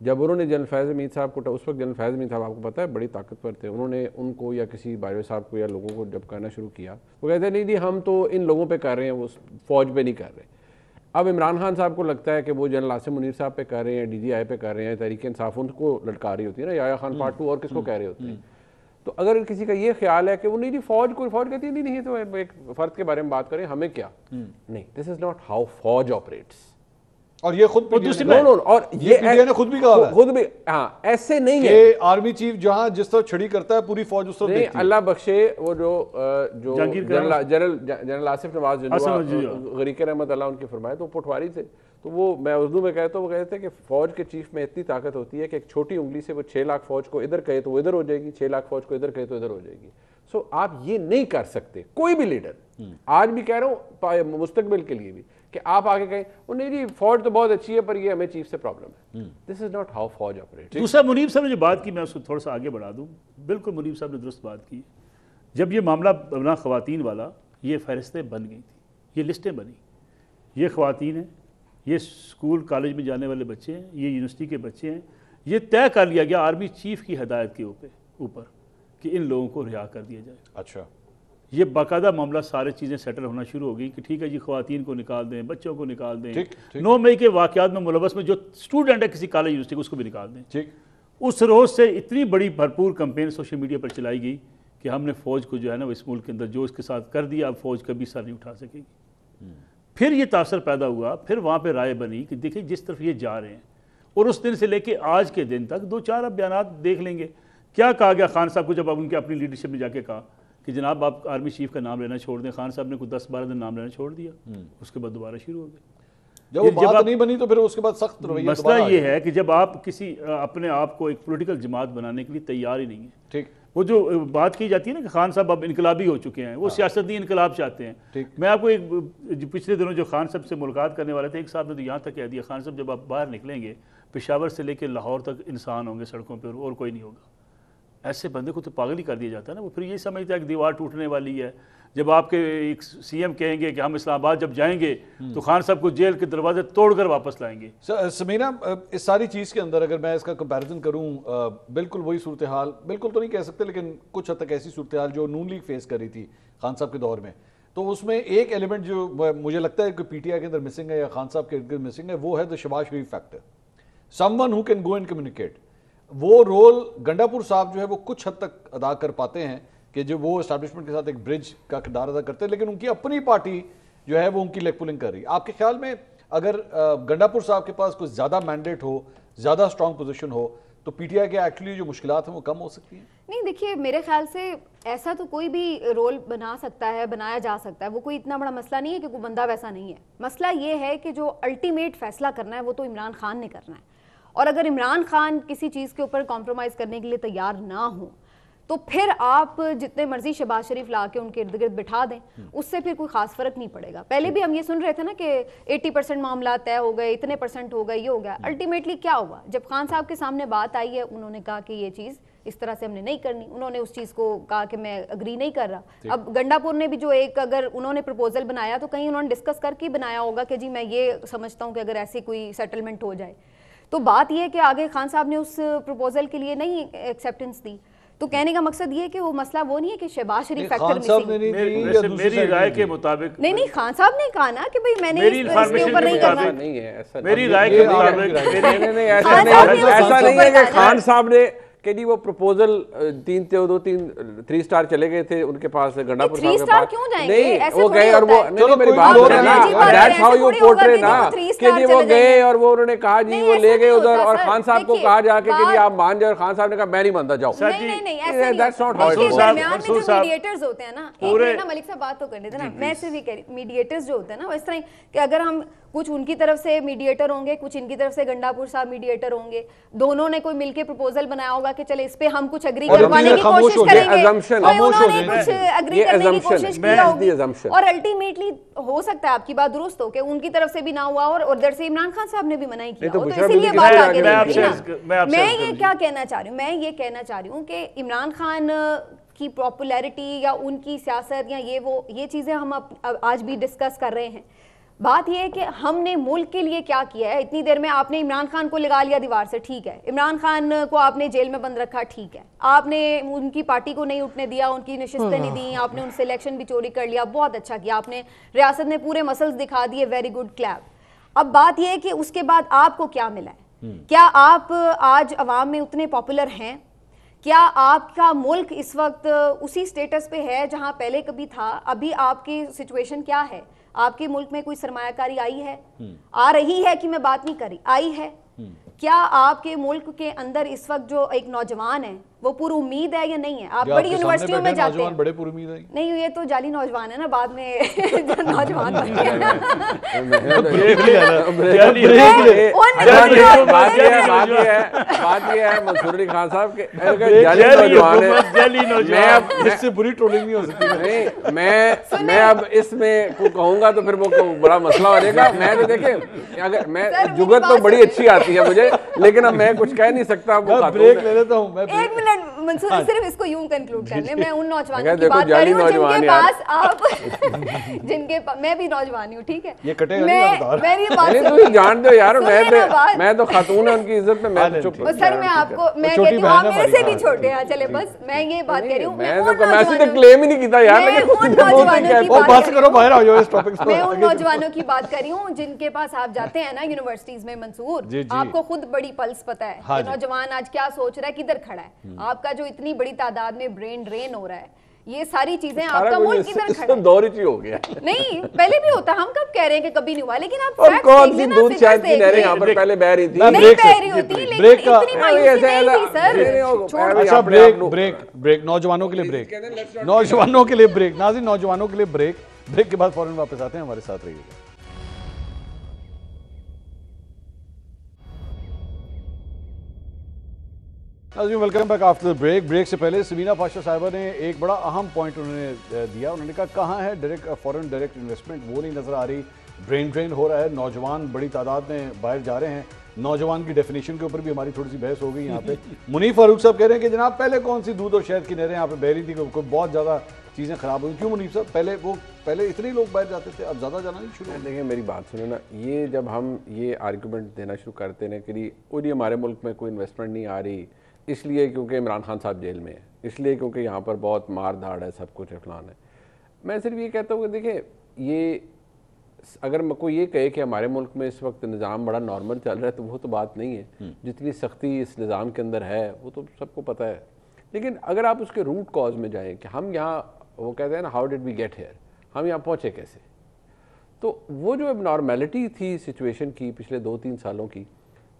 जब उन्होंने जनरल फैज़ हमीद साहब को, उस वक्त जनरल फैज़ हमीद साहब आपको पता है बड़ी ताकतवर थे, उन्होंने उनको या किसी बाजवा साहब को या लोगों को जब कहना शुरू किया, वो कहते नहीं जी हम तो इन लोगों पे कर रहे हैं, वो फ़ौज पे नहीं कर रहे। अब इमरान खान साहब को लगता है कि वो जनरल आसिम मुनीर साहब पे कर रहे हैं, DGI पे कर रहे हैं, तहरीक इंसाफ उनको लटका रही होती है ना, याया खान पार्ट 2 और किसको कह रहे होते हैं। तो अगर किसी का ये ख्याल है कि वो नहीं जी फौज कहती है नहीं तो एक फ़र्द के बारे में बात करें, हमें क्या नहीं, दिस इज़ नॉट हाउ फौज ऑपरेट्स। और ये खुद और ये खुद भी कहा, खुद भी हाँ ऐसे नहीं है। आर्मी चीफ जहां जिस तरह छड़ी करता है पूरी फौज उस तरह देखती है। अल्लाह बख्शे वो जो जनरल आसिफ नवाज गरीक रहमत अल्लाह उनके फरमाए, तो पटवारी थे, तो वो मैं उर्दू में कहता हूँ, वो कहते हैं कि फौज के चीफ में इतनी ताकत होती है कि एक छोटी उंगली से वो 6 लाख फौज को इधर कहे तो वो इधर हो जाएगी, 6 लाख फौज को इधर कहे तो इधर हो जाएगी। सो आप ये नहीं कर सकते, कोई भी लीडर, आज भी कह रहा हूँ मुस्तकबिल के लिए भी, कि आप आगे कहें नहीं जी फौज तो बहुत अच्छी है पर ये हमें चीफ से प्रॉब्लम है। दिस इज नॉट हाउ फौज ऑपरेट्स। दूसरा, मुनीब साहब ने जो बात की, मैं उसको थोड़ा सा आगे बढ़ा दूं। बिल्कुल मुनीब साहब ने दुरुस्त बात की। जब ये मामला बना ख़वातीन वाला, ये फहरिस्तें बन गई थी, ये लिस्टें बनी, ये ख़वातीन हैं, ये स्कूल कॉलेज में जाने वाले बच्चे हैं, ये यूनिवर्सिटी के बच्चे हैं, ये तय कर लिया गया आर्मी चीफ की हदायत के ऊपर कि इन लोगों को रिहा कर दिया जाए। अच्छा, ये बाकायदा मामला सारी चीज़ें सेटल होना शुरू हो गई कि ठीक है जी, ख़वातीन को निकाल दें, बच्चों को निकाल दें, 9 मई के वाक़यात में मुलव्वस में जो स्टूडेंट है किसी कॉलेज यूनिवर्सिटी उसको भी निकाल दें। ठीक, उस रोज़ से इतनी बड़ी भरपूर कंपेन सोशल मीडिया पर चलाई गई कि हमने फ़ौज को जो है ना, इस मुल्क के अंदर जो इसके साथ कर दिया, अब फ़ौज कभी सर नहीं उठा सकेगी। फिर ये तासर पैदा हुआ, फिर वहाँ पर राय बनी कि देखिए जिस तरफ ये जा रहे हैं, और उस दिन से लेके आज के दिन तक 2-4 अब बयान देख लेंगे। क्या कहा गया खान साहब को जब अब उनके अपनी लीडरशिप में जाके कहा कि जनाब आप आर्मी चीफ का नाम लेना छोड़ दें, खान साहब ने कुछ 10-12 दिन नाम लेना छोड़ दिया, उसके बाद दोबारा शुरू हो गया। जब वो बात नहीं बनी तो फिर उसके बाद सख्त रवैया। मसला ये है कि जब आप किसी अपने आप को एक पॉलिटिकल जमात बनाने के लिए तैयार ही नहीं है, ठीक, वो जो बात की जाती है ना कि खान साहब अब इनकलाबी हो चुके हैं, वो सियासती इनकलाब चाहते हैं। मैं आपको एक पिछले दिनों जो खान साहब से मुलाकात करने वाले थे, एक साहब ने तो यहाँ तक कह दिया, खान साहब जब आप बाहर निकलेंगे पेशावर से लेकर लाहौर तक इंसान होंगे सड़कों पर और कोई नहीं होगा। ऐसे बंदे को तो पागल ही कर दिया जाता है ना। वो फिर ये समझता है कि दीवार टूटने वाली है। जब आपके एक सीएम कहेंगे कि हम इस्लामाबाद जब जाएंगे तो खान साहब को जेल के दरवाजे तोड़कर वापस लाएंगे। समीना, इस सारी चीज़ के अंदर अगर मैं इसका कंपैरिजन करूं, बिल्कुल वही सूरत हाल, बिल्कुल तो नहीं कह सकते लेकिन कुछ हद तक ऐसी सूरत हाल जो नून लीग फेस कर रही थी खान साहब के दौर में, तो उसमें एक एलिमेंट जो मुझे लगता है कि पीटीआई के अंदर मिसिंग है या खान साहब के अंदर मिसिंग है, वो है the Shehbaz Sharif factor. Someone who can go and communicate. वो रोल गंडापुर साहब जो है वो कुछ हद तक अदा कर पाते हैं कि जो वो एस्टैब्लिशमेंट के साथ एक ब्रिज का किरदार अदा करते हैं, लेकिन उनकी अपनी पार्टी जो है वो उनकी लेग पुलिंग कर रही है। आपके ख्याल में अगर गंडापुर साहब के पास कुछ ज़्यादा मैंडेट हो, ज़्यादा स्ट्रॉन्ग पोजीशन हो, तो पीटीआई के एक्चुअली जो मुश्किलात हैं वो कम हो सकती हैं? नहीं, देखिए मेरे ख्याल से ऐसा तो कोई भी रोल बना सकता है, बनाया जा सकता है, वो कोई इतना बड़ा मसला नहीं है कि कोई बंदा वैसा नहीं है। मसला ये है कि जो अल्टीमेट फैसला करना है वो तो इमरान खान ने करना है, और अगर इमरान खान किसी चीज़ के ऊपर कॉम्प्रोमाइज़ करने के लिए तैयार ना हो तो फिर आप जितने मर्जी शहबाज शरीफ ला के उनके इर्द गिर्द बिठा दें, उससे फिर कोई खास फर्क नहीं पड़ेगा। पहले भी हम ये सुन रहे थे ना कि 80% मामला तय हो गए, इतने % हो गए, ये हो गया। अल्टीमेटली क्या हुआ? जब खान साहब के सामने बात आई है, उन्होंने कहा कि ये चीज़ इस तरह से हमने नहीं करनी, उन्होंने उस चीज़ को कहा कि मैं अग्री नहीं कर रहा। अब गंडापुर ने भी जो एक अगर उन्होंने प्रपोजल बनाया तो कहीं उन्होंने डिस्कस करके बनाया होगा कि जी मैं ये समझता हूँ कि अगर ऐसी कोई सेटलमेंट हो जाए, तो बात यह है कि आगे खान साहब ने उस प्रपोजल के लिए नहीं एक्सेप्टेंस दी। तो कहने का मकसद ये है कि वो मसला वो नहीं है कि शहबाज शरीफ फैक्टर मिसिंग। मेरी राय के मुताबिक नहीं, खान साहब ने कहा ना कि भाई मैंने इसके ऊपर नहीं करना। नहीं है ऐसा, मेरी राय के मुताबिक ऐसा नहीं है कि खान साहब ने कि जी वो प्रपोजल 3 स्टार चले गए थे उनके पास, गंडापुर साहब के पास नहीं, वो गए और वो नहीं, मेरी बात है ना, दैट्स हाउ यू पोर्ट्रे ना कि जी वो गए और वो उन्होंने कहा जी वो ले गए उधर, और खान साहब को कहा जाके कि जी आप मान जाओ, और खान साहब ने कहा मैं नहीं मानता, जाओ। नहीं, that's not how it works. Mediators होते हैं ना, एक ना मलिक साहब बात तो करने देना, मैं सिर्फ ये कह रही, मीडिएटर्स जो होते हैं ना, इस तरह कि अगर हम कुछ उनकी तरफ से मीडिएटर होंगे, कुछ इनकी तरफ से गंडापुर साहब मीडिएटर होंगे, दोनों ने कोई मिलके प्रपोजल बनाया होगा कि चले इस पे हम कुछ एग्री करवाने की कोशिश करेंगे, उन्होंने कुछ एग्री करने की कोशिश की होगी, और अल्टीमेटली हो सकता है आपकी बात दुरुस्त हो कि उनकी तरफ से भी ना हुआ और उधर से इमरान खान साहब ने भी मना ही किया, तो इसीलिए बात आगे नहीं है। मैं ये क्या कहना चाह रही हूँ, मैं ये कहना चाह रही हूँ कि इमरान खान की पॉपुलैरिटी या उनकी सियासत या ये चीज़ें हम आज भी डिस्कस कर रहे हैं। बात यह है कि हमने मुल्क के लिए क्या किया है। इतनी देर में आपने इमरान खान को लगा लिया दीवार से, ठीक है, इमरान खान को आपने जेल में बंद रखा, ठीक है, आपने उनकी पार्टी को नहीं उठने दिया, उनकी नशिस्तें नहीं दी, आपने उनसे इलेक्शन भी चोरी कर लिया, बहुत अच्छा किया आपने, रियासत में पूरे मसल्स दिखा दिए, वेरी गुड, क्लैप। अब बात यह है कि उसके बाद आपको क्या मिला है? क्या आप आज अवाम में उतने पॉपुलर हैं? क्या आपका मुल्क इस वक्त उसी स्टेटस पे है जहां पहले कभी था? अभी आपकी सिचुएशन क्या है? आपके मुल्क में कोई सरमायाकारी आई है? आ रही है कि मैं बात नहीं करी, आई है? क्या आपके मुल्क के अंदर इस वक्त जो एक नौजवान है वो पूरी उम्मीद है या नहीं है? आप बड़ी यूनिवर्सिटियों में जाते हैं, बड़े पूरी उम्मीद है। नहीं, ये तो जाली नौजवान है ना, बाद में नौजवान बन गया। बात ये है मंसूर अली खान साहब के जाली नौजवान है, इससे बुरी ट्रोलिंग नहीं हो सकती। नहीं, मैं अब इसमें कहूंगा तो फिर वो बड़ा मसला हो जाएगा। मैं तो देखे, अगर मैं जुगत तो बड़ी अच्छी आती है मुझे, लेकिन अब मैं कुछ कह नहीं सकता। ब्रेक ले लेता हूँ, मैं मिनट मंसूर, सिर्फ इसको यूं कंक्लूड कर ले। मैं उन नौजवानों की देखो, बात कर रही हूँ नौजवान जिनके यार। पास आप मैं भी नौजवान हूँ, ठीक है, ये कटेगा नहीं लगातार। मेरी बात अरे सुनो। तुम जान दो यार, सुनिए ना बात। मैं तो खातून है, उनकी इज्जत में मैं चुप। बस सर मैं आपको मैं छोटी कहती हूँ बहन आप है मेरे से हमारी। भी छोटे हैं, चले बस मैं ये बात कह रही हूँ। मैं तो क्लेम ही नहीं किया यार, मैं लेकिन उन नौजवानों की बात बस कर करो, रही बाहर हूँ। आ जाओ इस टॉपिक से। मैं उन नौजवानों की बात कर रही हूँ जिनके पास आप जाते हैं ना यूनिवर्सिटीज में मंसूर, जी, जी। आपको खुद बड़ी पल्स पता है हाँ कि जी। नौजवान आज क्या सोच रहा है, किधर खड़ा है। आपका जो इतनी बड़ी तादाद में ब्रेन ड्रेन हो रहा है, ये सारी चीजें, आपका मुल्क किधर खड़ा है। दौर ही हो गया। नहीं पहले भी होता, हम कब कह रहे हैं कि कभी नहीं हुआ, लेकिन आप और facts कौन देख सी लेना, दूध figures शायद की देख नहरें लें। यहाँ पर पहले बह रही थी। मैं नहीं ब्रेक बह से- रही होती, लेकिन ब्रेक का- इतनी मायूसी नहीं थी सर। छोड़ अच्छा ब्रेक नौजवानों के लिए नौजवानों के लिए ब्रेक। नाज़रीन, नौजवानों के लिए ब्रेक के बाद फौरन वापस आते हैं, हमारे साथ रहिएगा। Welcome back after the break से पहले सबीना पाशा साहिबा ने एक बड़ा अहम पॉइंट उन्होंने दिया। उन्होंने कहा कहाँ है फॉरेन डायरेक्ट इन्वेस्टमेंट, वो नहीं नजर आ रही। ब्रेन ड्रेन हो रहा है, नौजवान बड़ी तादाद में बाहर जा रहे हैं। नौजवान की डेफिनेशन के ऊपर भी हमारी थोड़ी सी बहस हो गई यहाँ पे। मुनीफ फारूक साहब कह रहे हैं कि जनाब पहले कौन सी दूध और शहद की नहरें यहाँ पे बह रही थी, कोई बहुत ज़्यादा चीज़ें खराब हुई। क्यों मुनीफ साहब? पहले इतने लोग बाहर जाते थे, अब ज़्यादा जाना नहीं शुरू हो गया। देखिए मेरी बात सुनो ना, ये जब हम ये आर्गूमेंट देना शुरू करते हैं कि और ये हमारे मुल्क में कोई इन्वेस्टमेंट नहीं आ रही, इसलिए क्योंकि इमरान खान साहब जेल में है, इसलिए क्योंकि यहाँ पर बहुत मार धाड़ है, सब कुछ फलान है। मैं सिर्फ ये कहता हूँ कि देखिए, ये अगर कोई ये कहे कि हमारे मुल्क में इस वक्त निज़ाम बड़ा नॉर्मल चल रहा है, तो वो तो बात नहीं है। जितनी सख्ती इस निज़ाम के अंदर है वो तो सबको पता है। लेकिन अगर आप उसके रूट कॉज में जाएँ कि हम यहाँ, वो कहते हैं ना, how did we get here, हम यहाँ पहुँचे कैसे, तो वो जो नॉर्मेलिटी थी सिचुएशन की पिछले 2-3 सालों की,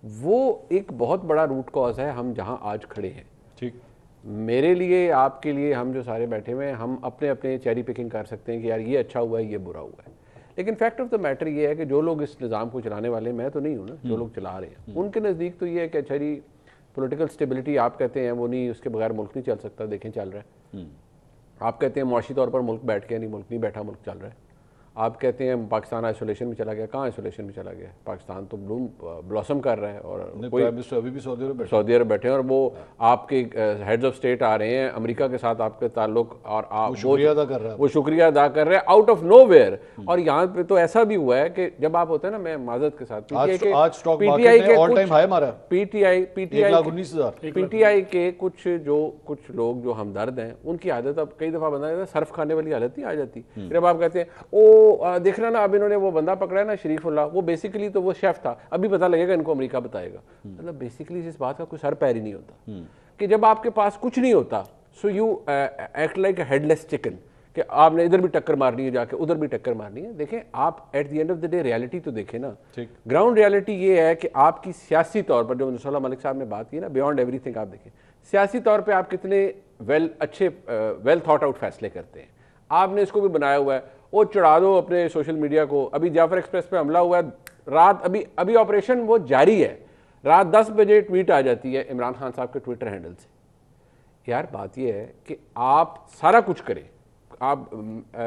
वो एक बहुत बड़ा रूट कॉज है हम जहाँ आज खड़े हैं। ठीक, मेरे लिए, आपके लिए, हम जो सारे बैठे हुए हैं, हम अपने अपने चेरी पिकिंग कर सकते हैं कि यार ये अच्छा हुआ है, ये बुरा हुआ है। लेकिन फैक्ट ऑफ द मैटर ये है कि जो लोग इस निज़ाम को चलाने वाले, मैं तो नहीं हूँ ना, जो लोग चला रहे हैं, उनके नज़दीक तो ये है कि अच्छा जी, पॉलिटिकल स्टेबिलिटी आप कहते हैं वो नहीं, उसके बगैर मुल्क नहीं चल सकता, देखें चल रहा है। आप कहते हैं मुआशी तौर पर मुल्क बैठ गया, नहीं, मुल्क नहीं बैठा, मुल्क चल रहा है। आप कहते हैं पाकिस्तान आइसोलेशन में चला गया, कहाँ आइसोलेशन में चला गया? पाकिस्तान तो ब्लॉसम कर रहा है, और कोई अभी भी सऊदी अरब बैठे हैं, और वो आपके हेड्स ऑफ स्टेट आ रहे हैं, अमेरिका के साथ आपके ताल्लुक, और आप शुक्रिया अदा कर रहा है, वो शुक्रिया अदा कर रहे हैं आउट ऑफ नोवेयर। और यहाँ पे तो ऐसा भी हुआ है कि जब आप होते हैं ना, मैं माजरत के साथ, आज स्टॉक मार्केट में ऑल टाइम हाई मारा है, पीटीआई 1,19,000। के कुछ लोग जो हमदर्द हैं, उनकी आदत, अब कई दफ़ा बंदा सर्फ खाने वाली हालत नहीं आ जाती। जब आप कहते हैं ओ देख रहा ना, अब इन्होंने वो बंदा पकड़ा है ना, शरीफुल्लाह, वो बेसिकली तो वो शेफ था, अभी पता लगेगा इनको अमेरिका बताएगा। मतलब बेसिकली इस बात का कोई सर पैर ही नहीं होता कि जब आपके पास कुछ नहीं होता, so you act like a headless chicken, कि आपने इधर भी टक्कर मारनी है, जाके उधर भी टक्कर मारनी है। देखें, आप at the end of the day reality तो देखें ना। ग्राउंड रियलिटी ये है कि आपकी सियासी तौर पर, जो नसरुल्लाह मलिक साहब ने बात की ना, बियॉन्ड एवरीथिंग, आप देखें सियासी तौर पे आप कितने वेल थॉट आउट फैसले करते हैं। आपने इसको भी बनाया हुआ है, वो चढ़ा दो अपने सोशल मीडिया को। अभी जाफर एक्सप्रेस पे हमला हुआ है, रात अभी ऑपरेशन वो जारी है, रात 10 बजे ट्वीट आ जाती है इमरान खान साहब के ट्विटर हैंडल से। यार बात ये है कि आप सारा कुछ करें,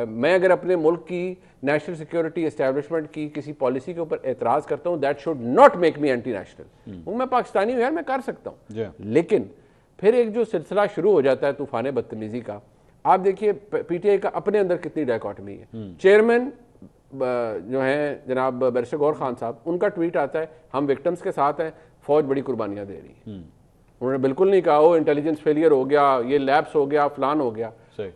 मैं अगर अपने मुल्क की नेशनल सिक्योरिटी एस्टेब्लिशमेंट की किसी पॉलिसी के ऊपर एतराज़ करता हूँ, that should not make me anti national. मैं पाकिस्तानी हूँ यार, मैं कर सकता हूँ। लेकिन फिर एक जो सिलसिला शुरू हो जाता है तूफान बदतमीजी का, आप देखिए पीटीआई का अपने अंदर कितनी डायकॉटमी है। चेयरमैन जो हैं जनाब बैरिस्टर गौहर खान साहब, उनका ट्वीट आता है हम विक्टिम्स के साथ हैं, फौज बड़ी कुर्बानियाँ दे रही है। उन्होंने बिल्कुल नहीं कहा वो इंटेलिजेंस फेलियर हो गया, ये लैप्स हो गया, फलान हो गया।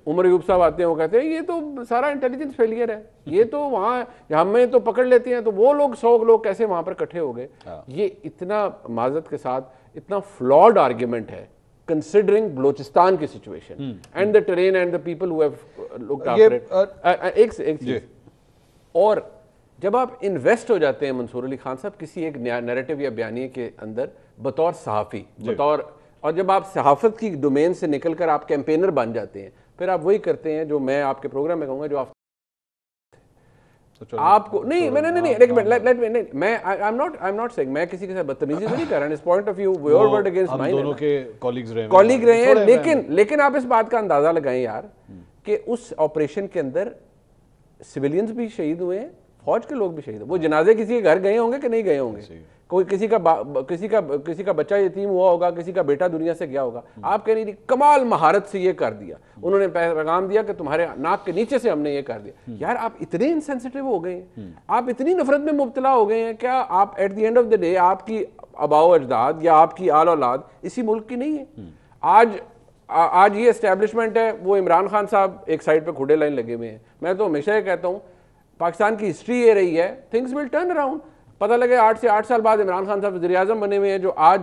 उमर अयूब साहब आते हैं, वो कहते हैं ये तो सारा इंटेलिजेंस फेलियर है, ये तो वहाँ हमें तो पकड़ लेते हैं, तो वो लोग 100 लोग कैसे वहाँ पर इकट्ठे हो गए। ये इतना माजरत के साथ इतना फ्लॉड आर्ग्यूमेंट है considering बलोचिस्तान की situation and the terrain and the people who have looked after it. एक चीज और जब आप इन्वेस्ट हो जाते हैं मंसूर अली खान साहब किसी एक नैरेटिव या बयानिए के अंदर बतौर सहाफ़ी, और जब आप सहाफत की डोमेन से निकलकर आप कैंपेनर बन जाते हैं, फिर आप वही करते हैं जो मैं आपके प्रोग्राम में कहूँगा, जो आपको नहीं मैं आई एम नॉट सेइंग मैं किसी के साथ बदतमीजी तो नहीं कर रहा हूं। इस point of view your word against mine, दोनों के कॉलीग रहे हैं। लेकिन आप इस बात का अंदाजा लगाएं यार कि उस ऑपरेशन के अंदर सिविलियंस भी शहीद हुए हैं, फौज के लोग भी शहीद हुए। वो जनाजे किसी के घर गए होंगे कि नहीं गए होंगे, कोई किसी का बच्चा यतीम हुआ होगा, किसी का बेटा दुनिया से गया होगा, आप कह रही कमाल महारत से ये कर दिया, उन्होंने पैगाम दिया कि तुम्हारे नाक के नीचे से हमने ये कर दिया। यार आप इतने इनसेंसिटिव हो गए हैं, आप इतनी नफरत में मुब्तला हो गए हैं, क्या आप at the end of the day आपकी आबाओ अजदाद या आपकी आल औलाद इसी मुल्क की नहीं है? आज ये एस्टेब्लिशमेंट है, वो इमरान खान साहब एक साइड पे खुडे लाइन लगे हुए हैं। मैं तो हमेशा ये कहता हूँ पाकिस्तान की हिस्ट्री ये रही है, थिंग्स विल टर्न अराउंड। पता लगे 8 से 8 साल बाद इमरान खान साहब वज़ीर आज़म बने हुए हैं, जो आज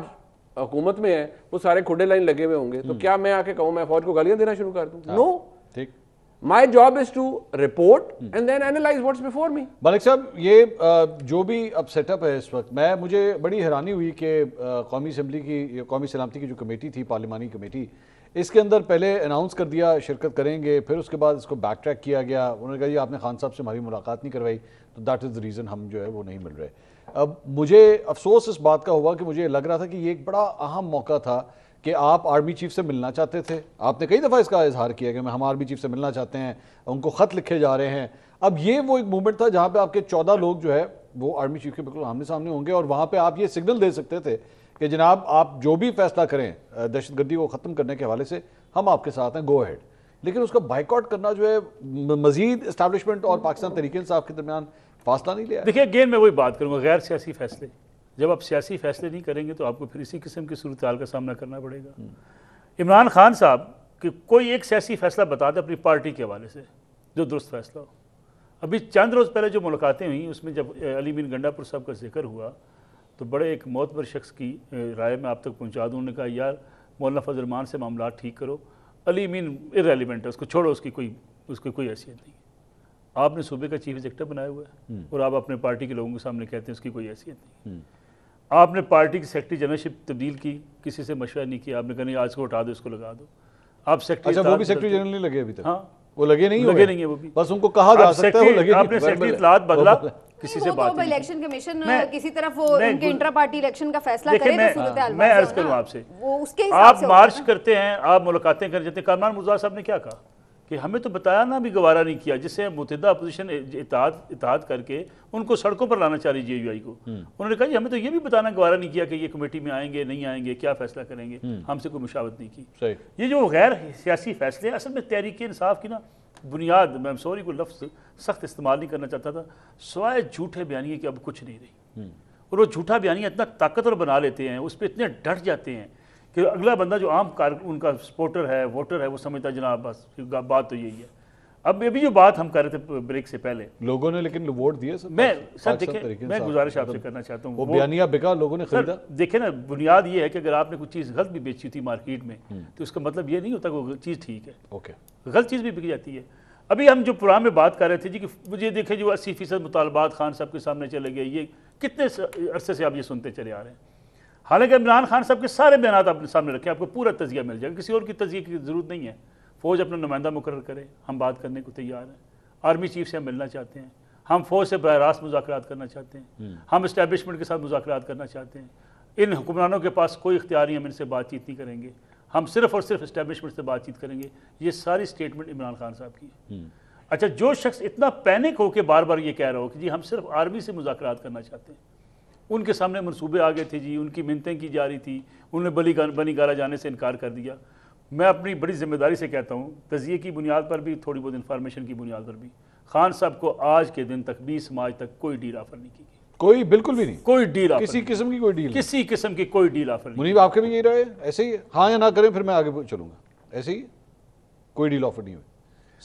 हुकूमत में है, वो सारे खुडे लाइन लगे हुए होंगे, तो क्या मैं आके कहूँ मैं फौज को गालियां देना शुरू कर दूँ? नो, ठीक। My job is to report and then analyse what's before me. Malik साहब, ये जो भी अब सेटअप है इस वक्त, मुझे बड़ी हैरानी हुई कि कौमी असम्बली की, कौमी सलामती की जो कमेटी थी, पार्लिमानी कमेटी, इसके अंदर पहले अनाउंस कर दिया शिरकत करेंगे, फिर उसके बाद इसको बैक ट्रैक किया गया। उन्होंने कहा जी आपने खान साहब से हमारी मुलाकात नहीं करवाई, तो दैट इज़ द रीज़न हम जो है वो नहीं मिल रहे। अब मुझे अफसोस इस बात का हुआ कि मुझे लग रहा था कि ये एक बड़ा अहम मौका था कि आप आर्मी चीफ से मिलना चाहते थे। आपने कई दफ़ा इसका इजहार किया कि हम आर्मी चीफ से मिलना चाहते हैं, उनको ख़त लिखे जा रहे हैं। अब ये वो एक मूवमेंट था जहाँ पे आपके 14 लोग जो है वो आर्मी चीफ के बिल्कुल आमने सामने होंगे, और वहाँ पे आप ये सिग्नल दे सकते थे कि जनाब आप जो भी फैसला करें दहशतगर्दी को ख़त्म करने के हवाले से, हम आपके साथ हैं, गो अहेड। लेकिन उसका बाइकआउट करना जो है मजीद एस्टैब्लिशमेंट और पाकिस्तान तहरीक इंसाफ के दरमियान फासला नहीं लिया। देखिए अगेन मैं वही बात करूँगा, गैर सियासी फैसले, जब आप सियासी फैसले नहीं करेंगे तो आपको फिर इसी किस्म की सूरत हाल का सामना करना पड़ेगा। इमरान खान साहब कि कोई एक सियासी फैसला बता दे अपनी पार्टी के हवाले से जो दुरुस्त फैसला हो। अभी चंद रोज़ पहले जो मुलाकातें हुई उसमें जब अली बिन गंडापुर साहब का जिक्र हुआ तो बड़े एक मोतबर शख्स की राय में आप तक पहुँचा दूँ। उन्होंने कहा यार मौलाना फजल रहमान से मामला ठीक करो, अली मीन इररेलेवेंट है, उसको छोड़ो, उसकी कोई हैसियत नहीं है। आपने सूबे का चीफ एग्जीक्यूटिव बनाया हुआ है और आप अपने पार्टी के लोगों के सामने कहते हैं उसकी कोई हैसियत नहीं। आपने पार्टी की सेक्रेटरी जनरलशिप तब्दील की, किसी से मशवरा नहीं किया, आपने कहा नहीं आज को हटा दो, इसको लगा दो। आप सेक्रेटरी, अच्छा वो भी सेक्रेटरी जनरल नहीं लगे अभी तक? हाँ वो लगे नहीं है वो भी, बस उनको कहा जा सकता है वो लगे नहीं। आपने सेक्रेटरी इत्तलात बदला, किसी से बात नहीं। इलेक्शन कमीशन किसी तरफ वो उनके इंट्रा पार्टी इलेक्शन का फैसला करे तो सूरत हाल मैं अर्ज करूं आपसे, वो उसके हिसाब से आप मार्च करते हैं, आप मुलाकातें कर जाते हैं। कामरान मुर्तज़ा साहब ने क्या कहा कि हमें तो बताया ना, भी गवारा नहीं किया, जिससे मुतहदा अपोजिशन इत्तेहाद करके उनको सड़कों पर लाना चाह रही JUI को। उन्होंने कहा जी हमें तो ये भी बताना गवारा नहीं किया कि ये कमेटी में आएंगे नहीं आएंगे, क्या फैसला करेंगे, हमसे कोई मुशावरत नहीं की। ये जो गैर सियासी फैसले असल में तहरीक इंसाफ की ना बुनियाद, मैं सॉरी को लफ्ज़ सख्त इस्तेमाल नहीं करना चाहता था, सवाए झूठे बयानिए कि अब कुछ नहीं रही। और वो झूठा बयानिया इतना ताकतवर बना लेते हैं, उस पर इतने डट जाते हैं कि अगला बंदा जो आम उनका सपोर्टर है, वोटर है, वो समझता जनाब बस बात तो यही है। अब अभी जो बात हम कर रहे थे ब्रेक से पहले, लोगों ने लेकिन वोट दिए सर। मैं गुजारिश आपसे करना चाहता हूँ, वो बयानिया बिका, लोगों ने खरीदा। देखे ना, बुनियाद ये है कि अगर आपने कुछ चीज़ गलत भी बेची थी मार्केट में तो उसका मतलब ये नहीं होता कि वो चीज़ ठीक है। ओके, गलत चीज़ भी बिक जाती है। अभी हम जो प्रोग्राम में बात कर रहे थे जी कि मुझे देखे जो 80% मुतालबात खान साहब के सामने चले गए, ये कितने अरसे से आप ये सुनते चले आ रहे हैं। हालांकि इमरान खान साहब के सारे बयान अपने सामने रखें, आपको पूरा तजिया मिल जाएगा, किसी और की तजिए की जरूरत नहीं है। फौज अपना नुमाइंदा मुकर्रर करे, हम बात करने को तैयार हैं। आर्मी चीफ से हम मिलना चाहते हैं, हम फौज से बराह रास्त मुज़ाकरात करना चाहते हैं, हम इस्टेब्लिशमेंट के साथ मुज़ाकरात करना चाहते हैं। इन हुक्मरानों के पास कोई इख्तियार नहीं, हम इनसे बातचीत नहीं करेंगे, हम सिर्फ और सिर्फ इस्टेब्लिशमेंट से बातचीत करेंगे। ये सारी स्टेटमेंट इमरान खान साहब की है। अच्छा, जो शख्स इतना पैनिक होकर बार बार ये कह रहा हो कि जी हम सिर्फ आर्मी से मुज़ाकरात करना चाहते हैं, उनके सामने मनसूबे आ गए थे जी, उनकी मिन्नतें की जा रही थी, उन्होंने बनी गाला जाने से इनकार कर दिया। मैं अपनी बड़ी जिम्मेदारी से कहता हूँ, तजिए की बुनियाद पर भी, थोड़ी बहुत इन्फॉर्मेशन की बुनियाद पर भी, खान साहब को आज के दिन तक 20 मार्च तक कोई डील ऑफर नहीं की गई। कोई बिल्कुल भी नहीं, कोई डील, किसी किस्म की कोई डील, किसी किस्म की कोई डील ऑफर नहीं। मुनीब आपके भी यही रहे, ऐसे ही हाँ या ना करें फिर मैं आगे चलूंगा, ऐसे ही कोई डील ऑफर नहीं हुई।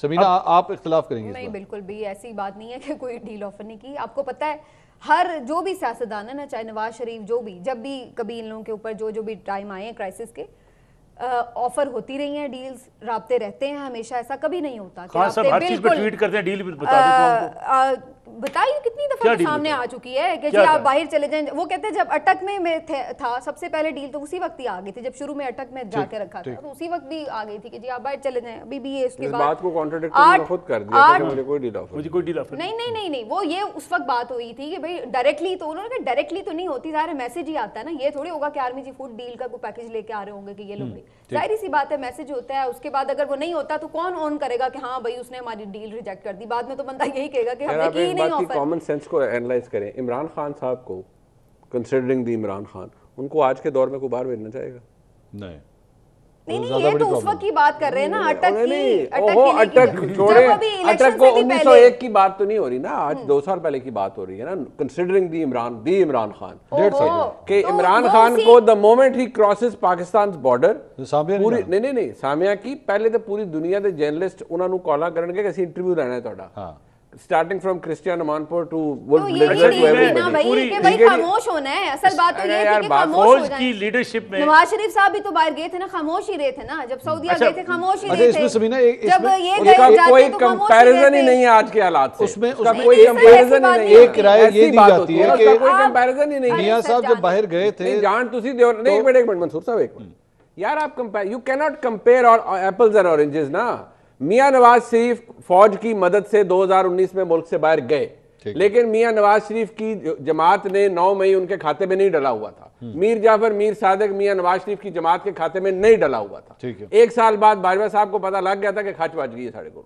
सबीना आप इख्तिलाफ करेंगे? नहीं, बिल्कुल भी ऐसी बात नहीं है कि कोई डील ऑफर नहीं की। आपको पता है हर जो भी सियासतदान है ना, चाहे नवाज शरीफ, जो भी, जब भी कभी इन लोगों के ऊपर जो भी टाइम आए हैं क्राइसिस के, ऑफर होती रही हैं, डील्स, राब्ते रहते हैं हमेशा, ऐसा कभी नहीं होता। खान साहब हर चीज पे ट्वीट करते हैं, डील भी बता दो बताइए कितनी दफा सामने आ चुकी है कि जी आप बाहर चले जाएं। वो कहते हैं जब अटक में था सबसे पहले डील तो उसी वक्त ही आ गई थी, जब शुरू में अटक में जाके रखा था तो उसी वक्त भी आ गई थी कि जी आप बाहर चले जाएं। अभी भी ये इसके बाद बात को कॉन्ट्रडिक्ट करना खुद कर दिया कि मुझे कोई डील ऑफर नहीं, वो ये उस वक्त बात हुई थी कि भाई डायरेक्टली, तो उन्होंने कहा डायरेक्टली तो नहीं होती, ज़ाहिर मैसेज ही आता है ना। ये थोड़ी होगा कि आर्मी चीफ फूड डील का कोई पैकेज लेके आ रहे होंगे कि ये लोग, जाहिर सी बात है मैसेज होता है। उसके बाद अगर वो नहीं होता तो कौन ऑन करेगा कि हाँ भाई उसने हमारी डील रिजेक्ट कर दी। बाद में तो बंदा यही कहेगा कि हमने की नहीं ऑफर। कॉमन सेंस को एनालाइज करें, इमरान खान साहब को कंसिडरिंग द इमरान खान, उनको आज के दौर में कोई बाहर भेजना चाहेगा? नहीं नहीं, ये तो उस वक्त की बात कर रहे हैं ना, अटक छोड़े, अटक को 1901 की बात तो नहीं हो रही ना, आज 2 साल पहले की बात हो रही है ना। कंसिडरिंग द इमरान खान, 1.5 साल के इमरान खान को the moment he crosses Pakistan border पूरी नहीं सामिया की पहले तो पूरी दुनिया के जर्नलिस्ट उन्होंने कॉल करनगे कि ਅਸੀਂ इंटरव्यू ਲੈਣਾ ਹੈ ਤੁਹਾਡਾ, starting from Christiane Amanpour to Wolf Blitzer to everybody. भाई खामोश होना है, असल बात तो ये है कि खामोश हो जाए। की लीडरशिप में नवाज शरीफ साहब भी तो बाहर गए थे ना, खामोश ही रहे थे ना, जब सऊदीया गए थे खामोश ही रहे थे। इसमें समीना जब ये उनका कोई कंपैरिजन ही नहीं है आज के हालात से, उसमें कोई कंपैरिजन ही नहीं है। एक राय ये दी जाती है कि कोई कंपैरिजन ही नहीं है। मियां साहब जब बाहर गए थे जान तुसी दे नहीं, एक मिनट मंसूर साहब, एक मिनट यार, आप compare, you can not compare apples and oranges ना। मियां नवाज शरीफ फौज की मदद से 2019 में मुल्क से बाहर गए, लेकिन मियां नवाज शरीफ की जमात ने 9 मई उनके खाते में नहीं डला हुआ था। मीर जाफर मीर सादिक मियां नवाज शरीफ की जमात के खाते में नहीं डला हुआ था। 1 साल बाद बाजवा साहब को पता लग गया था कि खच बच गई है साढ़े को,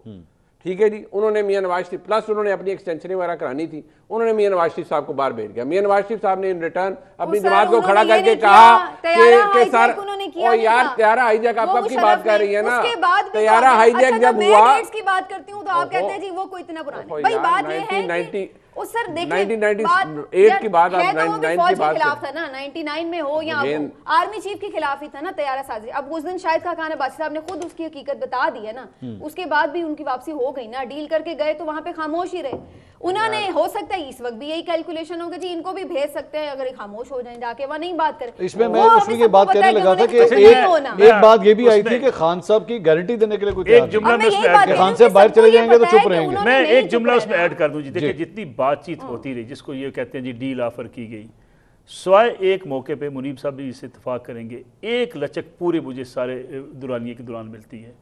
ठीक है जी। उन्होंने मियां नवाज शरीफ प्लस उन्होंने अपनी एक्सटेंशन वगैरह करानी थी, उन्होंने मियां नवाज शरीफ साहब को बाहर भेज दिया। मियां नवाज शरीफ साहब ने इन रिटर्न अपनी जमात को खड़ा करके कहा कि सर ओ यार त्यारा हाईजैक आप कब की बात कर रही है ना, त्यारा हाईजैक जब हुआ की बात करती हूँ तो आप कहते हैं जी वो कोई इतना पुराना, भाई बात ये है कि उस सर देखिए 1998 की बात, आप 99 की बात खिलाफ था ना, 99 में हो या आर्मी चीफ के खिलाफ ही था ना तैयारा साजी। अब उस दिन शायद खान अब्बासी साहब ने खुद उसकी हकीकत बता दी है ना, उसके बाद भी उनकी वापसी हो गई ना, डील करके गए तो वहां पे खामोश ही रहे। उन्होंने हो सकता है इस वक्त भी यही कैलकुलेशन होगा जी, इनको भी भेज सकते हैं अगर खामोश हो जाएं जाके, वहां नहीं बात करें। इसमें मैं इसलिए ये बात करने लगा था कि एक बात ये भी आई थी कि खान साहब की गारंटी देने के लिए कुछ एक जुमला में उसमें ऐड खान साहब बाहर चले जाएंगे तो चुप रहेंगे। मैं एक जुमला उसमें ऐड कर दूं जी, देखिए जितनी बातचीत होती रही, जिसको ये कहते हैं जी डील ऑफर की गई, स्वाय एक मौके पे मुनीब साहब भी इससे इत्तेफाक करेंगे, एक लचक पूरे मुझे सारे दुरानिये के दौरान मिलती है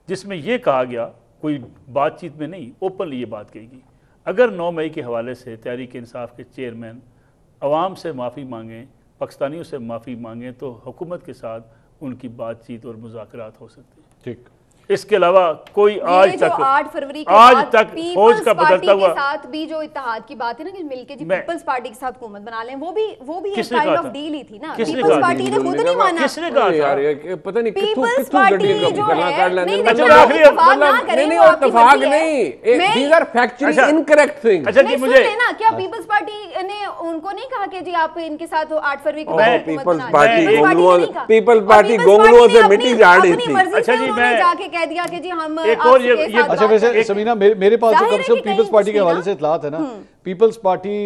जिसमें यह कहा गया, कोई बातचीत में नहीं, ओपनली ये बात कही गई, अगर 9 मई के हवाले से तहरीक इंसाफ के चेयरमैन अवाम से माफ़ी मांगें, पाकिस्तानियों से माफ़ी मांगें, तो हुकूमत के साथ उनकी बातचीत और मुज़ाकरात हो सकते हैं। ठीक, इसके अलावा कोई आज तक 8 फरवरी के आज बाद तक फौज का बदलता हुआ के साथ भी जो इत्तेहाद की बात है ना कि मिलके जी पीपल्स पार्टी के साथ हुकूमत बना लें, वो भी एक काइंड ऑफ डील ही थी ना। पीपल्स पार्टी ने खुद नहीं माना, किसने कहा यार ये पता नहीं पीपल्स पार्टी जो है नहीं इत्तेफाक नहीं, these are factually incorrect things. अच्छा जी मुझे ना क्या पीपल्स पार्टी ने उनको नहीं कहा कि जी आप इनके साथ 8 फरवरी को पीपल्स पार्टी गोंगलुओं से मिट्टी झाड़ रही थी। अच्छा जी मैं जाके कह दिया कि जी हम एक और ये अच्छा वैसे समीना मेरे पास जो कम से कम पीपल्स पार्टी के हवाले से इत्तलात है ना, पीपल्स पार्टी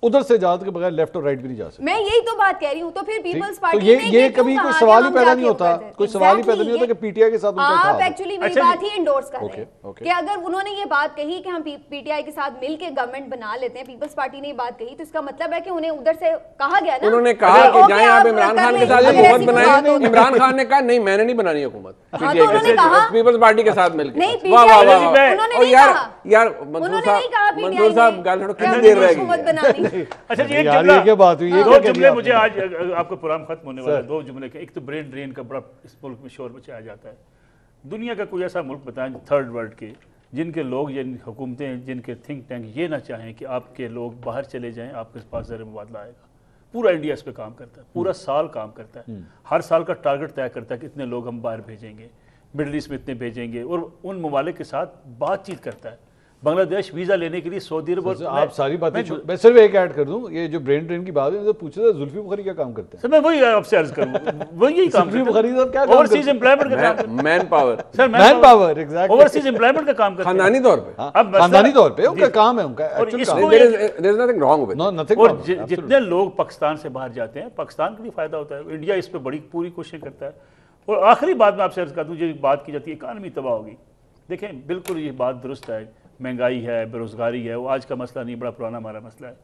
उधर से जात के बगैर लेफ्ट और राइट भी नहीं जा सकते। मैं यही तो बात कह रही हूँ, तो फिर पीपल्स पार्टी तो ये कभी कोई सवाल ही पैदा नहीं होता, कोई सवाल ही पैदा नहीं होता कि पीटीआई के साथ उनका था। आप एक्चुअली मेरी बात ही एंडोर्स कर रहे हैं कि अगर उन्होंने ये बात कही कि हम पीटीआई के साथ मिलकर गवर्नमेंट बना लेते हैं, पीपल्स पार्टी ने ये बात कही, तो इसका मतलब है कि उन्हें उधर से कहा गया ना, उन्होंने कहा कि जाएं आप इमरान खान के साथ हुकूमत बनाएं। इमरान खान ने कहा नहीं मैंने नहीं बनानी हुकूमत पीपल्स पार्टी के साथ मिलकर। वाह वाह वाह यार मंसूर साहब गाल थोड़ा कितनी देर रहेगी। अच्छा जी यार ये क्या बात हुई, ये दो क्या कह जुमले दिया मुझे आज आपका प्रोग्राम खत्म होने वाला है, 2 जुमले के। एक तो ब्रेन ड्रेन का बड़ा इस मुल्क में शोर मचाया जाता है। दुनिया का कोई ऐसा मुल्क बताएं थर्ड वर्ल्ड के जिनके लोग, जिन हुकूमतें, जिनके थिंक टैंक ये ना चाहें कि आपके लोग बाहर चले जाएं, आपके पास ज़र मुबादला आएगा। पूरा इंडिया इस पर काम करता है, पूरा साल काम करता है, हर साल का टारगेट तय करता है कि इतने लोग हम बाहर भेजेंगे, मिडल ईस्ट में इतने भेजेंगे, और उन ममालिक के साथ बातचीत करता है। बांग्लादेश वीजा लेने के लिए सऊदी अरब, आप सारी बातें मैं सिर्फ एक ऐड कर दूं, ये जो ब्रेन ड्रेन की बात है, पूछा था जुल्फी बुखारी क्या काम करते हैं? सर मैं वही आपसे अर्ज करूं, वही यही काम जुल्फी बुखारी साहब क्या काम ओवरसीज एम्प्लॉयमेंट का काम, man power, sir man power, exactly overseas employment का काम करते हैं खानदानी तौर पे। अब खानदानी तौर पे उनका काम है, उनका एक्चुअल काम। There is nothing wrong with, no nothing और रॉन्ग। जितने लोग पाकिस्तान से बाहर जाते हैं, पाकिस्तान को भी फायदा होता है, इंडिया इस पे बड़ी पूरी कोशिश करता है। और आखिरी बात मैं आपसे अर्ज कर दूं, जो बात की जाती है इकानमी तबाह होगी, देखें बिल्कुल ये बात दुरुस्त है, महंगाई है, बेरोज़गारी है, वो आज का मसला नहीं, बड़ा पुराना हमारा मसला है।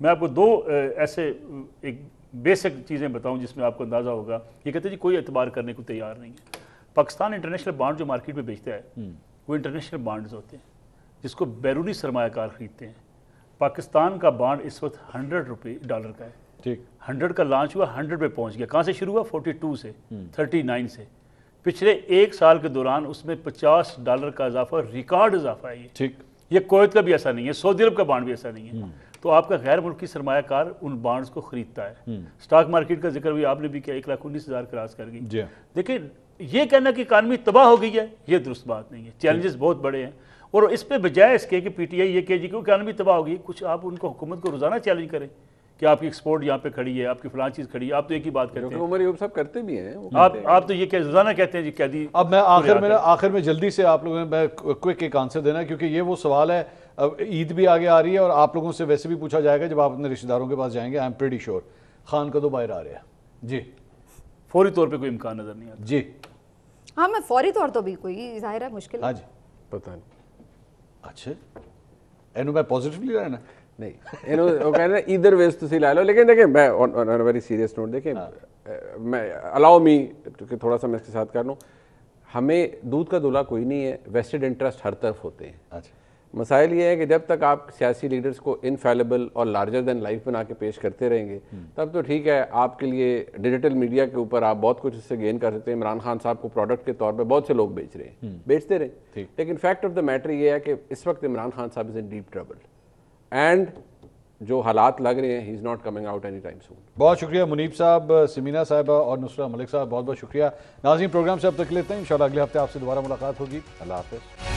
मैं आपको 2 ऐसे एक बेसिक चीज़ें बताऊं जिसमें आपको अंदाज़ा होगा। ये कहते हैं जी कोई एतबार करने को तैयार नहीं है। पाकिस्तान इंटरनेशनल बॉन्ड जो मार्केट में बेचता है वो इंटरनेशनल बॉन्ड्स होते हैं जिसको बैरूनी सरमायाकार खरीदते हैं। पाकिस्तान का बॉन्ड इस वक्त $100 का है, ठीक 100 का लॉन्च हुआ, 100 पे पहुँच गया। कहाँ से शुरू हुआ? 42 से 39 से। पिछले 1 साल के दौरान उसमें $50 का इजाफा, रिकॉर्ड इजाफा है ये। ठीक, ये कोयत का भी ऐसा नहीं है, सऊदी अरब का बॉन्ड भी ऐसा नहीं है। तो आपका गैर मुल्की सरमायाकार उन बॉन्ड्स को खरीदता है। स्टॉक मार्केट का जिक्र भी आपने भी किया, 1,19,000 क्रॉस कर गई। देखिए, ये कहना कि इकानमी तबाह हो गई है, ये दुरुस्त बात नहीं है। चैलेंजेस बहुत बड़े हैं, और इस पे बजाय इसके कि पीटीआई ये कहे जी कि इकानमी तबाह हो गई, कुछ आप उनको हुकूमत को रोजाना चैलेंज करें कि आपकी एक्सपोर्ट यहाँ पे खड़ी है, आपकी फलां चीज़ खड़ी है। आप तो एक ही बात करते हैं, उमर यूब साहब करते भी हैं, आप तो ये कह रोजाना कहते हैं जी कैदी। अब मैं आखिर में जल्दी से आप लोगों ने क्विक एक आंसर देना, क्योंकि ये वो सवाल है, अब ईद भी आगे आ रही है और आप लोगों से वैसे भी पूछा जाएगा जब आप अपने रिश्तेदारों के पास जाएंगे। I am pretty sure Khan कदों बाहर आ रहे हैं जी? फौरी तौर पे कोई इम्कान नजर नहीं आता जी। हाँ, मैं फौरी तौर तो भी कोई जाहिर है मुश्किल। हाँ जी, पता नहीं। अच्छा, एनु मैं पॉजिटिवली रहना नहीं, इन्होंने वो कह रहे हैं ईदर वेज तुसी ला लो, लेकिन देखिए मैं on a very serious note, देखिए मैं अलाउ मी क्योंकि थोड़ा सा मैं इसके साथ कर लूँ, हमें दूध का दूल्हा कोई नहीं है, वेस्टेड इंटरेस्ट हर तरफ होते हैं। अच्छा, मसाइल ये है कि जब तक आप सियासी लीडर्स को इनफेलेबल और लार्जर देन लाइफ बना के पेश करते रहेंगे तब तो ठीक है, आपके लिए डिजिटल मीडिया के ऊपर आप बहुत कुछ इससे गेन कर सकते हैं। इमरान खान साहब को प्रोडक्ट के तौर पे बहुत से लोग बेच रहे हैं, बेचते रहे, लेकिन फैक्ट ऑफ द मैटर ये है कि इस वक्त इमरान खान साहब is in deep trouble and जो हालात लग रहे हैं he is not coming out any time soon. बहुत शुक्रिया मुनीब साहब, सिमीना साहिबा और नुसरत मलिक साहब, बहुत बहुत शुक्रिया। नाज़रीन, प्रोग्राम से अब तक लेते हैं, इंशाल्लाह अगले हफ्ते आपसे दोबारा मुलाकात होगी। अल्लाह हाफ़िज़।